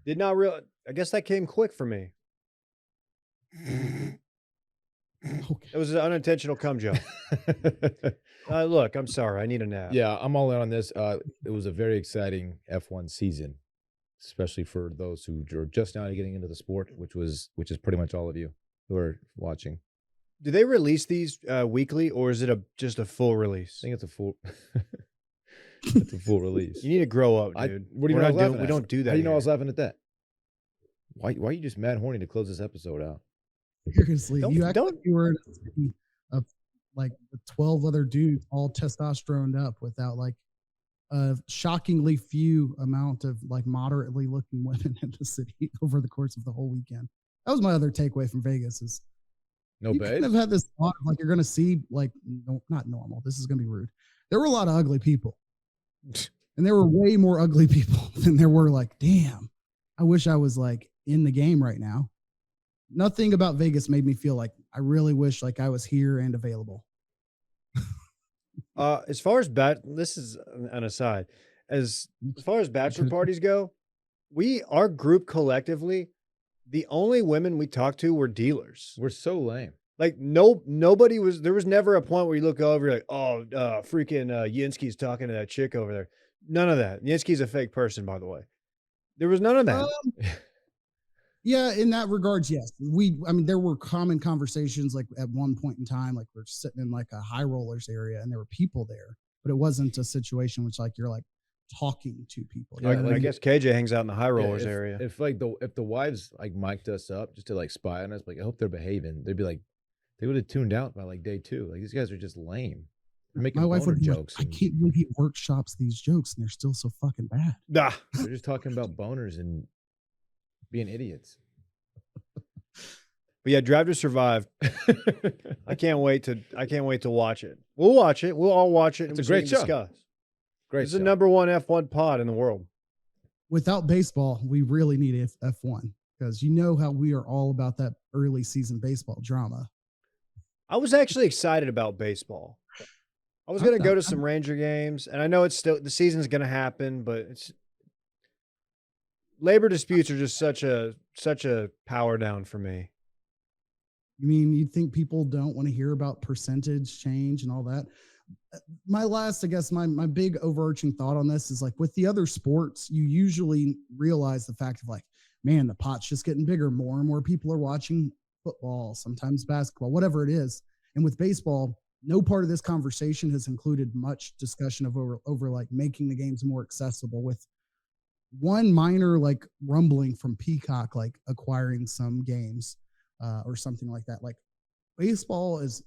Did not real. I guess that came quick for me. Okay. It was an unintentional cum joke. Look, I'm sorry. I need a nap. Yeah, I'm all in on this. It was a very exciting F1 season, especially for those who are just now getting into the sport, which is pretty much all of you who are watching. Do they release these weekly, or is it just a full release? I think it's a full. It's a full release. You need to grow up, dude. What do you know? We don't do that. How do you know I here. was laughing at that? Why are you just mad horny to close this episode out? Seriously, you act like you were in a city of like 12 other dudes, all testosterone up, without like a shockingly few amount of like moderately looking women in the city over the course of the whole weekend. That was my other takeaway from Vegas is no you babe. kind of had this thought of like you're going to see like not normal. This is going to be rude. There were a lot of ugly people, and there were way more ugly people than there were like, damn, I wish I was like in the game right now. Nothing about Vegas made me feel like I really wish like I was here and available. As far as this is an aside. As far as bachelor parties go, our group collectively, the only women we talked to were dealers. We're so lame. Like nobody was. There was never a point where you look over, you're like, oh, freaking Yinsky's talking to that chick over there. None of that. Yinsky's a fake person, by the way. There was none of that. Yeah, in that regards, yes. There were common conversations like at one point in time, like we're sitting in like a high rollers area and there were people there, but it wasn't a situation which like you're like talking to people. Yeah, I guess KJ hangs out in the high rollers area. If the wives like mic'd us up just to like spy on us, like I hope they're behaving, they'd be like, they would have tuned out by like day 2. Like these guys are just lame. They're making my wife would be jokes. Like, I can't believe he workshops these jokes and they're still so fucking bad. Nah. They're just talking about boners and being idiots. But yeah, Drive to Survive. I can't wait to watch it. We'll watch it. We'll all watch it. It's a great show. Discuss. Great. It's the number 1 F1 pod in the world. Without baseball, we really need F1 because you know how we are all about that early season baseball drama. I was actually excited about baseball. I was going to go to some Ranger games, and I know it's still the season's going to happen, but it's labor disputes are just such a power down for me. You mean you'd think people don't want to hear about percentage change and all that? My last, I guess, my big overarching thought on this is like with the other sports, you usually realize the fact of like, man, the pot's just getting bigger. More and more people are watching football, sometimes basketball, whatever it is. And with baseball, no part of this conversation has included much discussion of over like making the games more accessible, with one minor like rumbling from Peacock, like acquiring some games or something like that. Like baseball is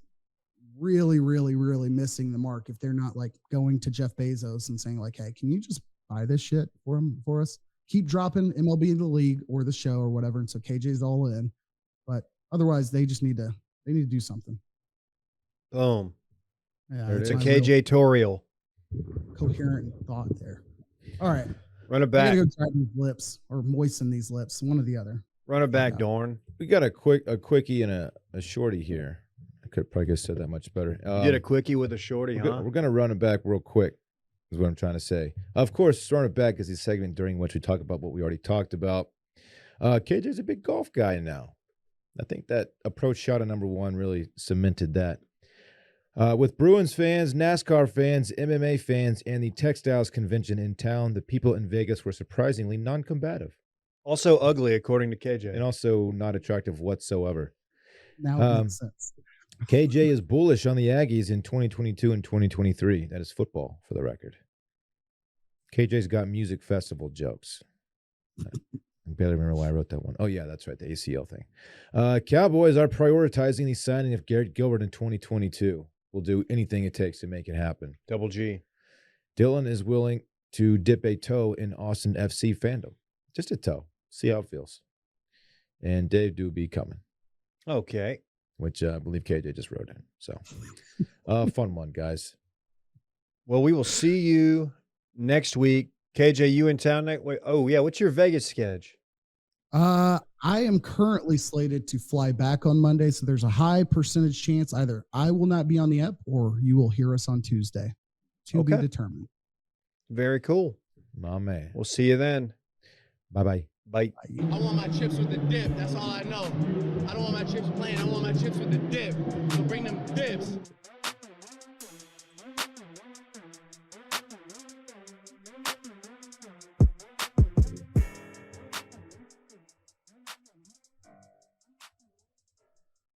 really, really, really missing the mark if they're not like going to Jeff Bezos and saying like, hey, can you just buy this shit for us? Keep dropping MLB in the league or the show or whatever. And so KJ's all in, but otherwise they They need to do something. Boom. Yeah, There it It's a my real KJ Toriel. coherent thought there. All right. Run it I back. gotta go dry these lips or moisten these lips, one or the other. Run it back, Yeah. Dorn. We got a quickie and a shorty here. I could probably have said that much better. You did a quickie with a shorty, huh? We're gonna run it back real quick. Is what I'm trying to say. Of course, run it back is the segment during which we talk about what we already talked about. KJ's a big golf guy now. I think that approach shot at number one really cemented that. With Bruins fans, NASCAR fans, MMA fans, and the textiles convention in town, the people in Vegas were surprisingly non-combative Also ugly, according to KJ. and also not attractive whatsoever. Now it makes sense. KJ is bullish on the Aggies in 2022 and 2023. That is football, for the record. KJ's got music festival jokes. I barely remember why I wrote that one. Oh, yeah, that's right, the ACL thing. Cowboys are prioritizing the signing of Garrett Gilbert in 2022. We'll do anything it takes to make it happen. Double G. Dylan is willing to dip a toe in Austin FC fandom. Just a toe. See how it feels. And Dave do be coming, Okay. which I believe KJ just wrote in. So, fun one, guys. Well, we will see you next week. KJ, you in town next week? Oh, yeah. What's your Vegas schedule? I am currently slated to fly back on Monday, so there's a high percentage chance either I will not be on the app or you will hear us on Tuesday. To be Okay. determined. Very cool. My man. We'll see you then. Bye-bye. Bye. I want my chips with the dip. That's all I know. I don't want my chips plain. I want my chips with the dip. So bring them dips.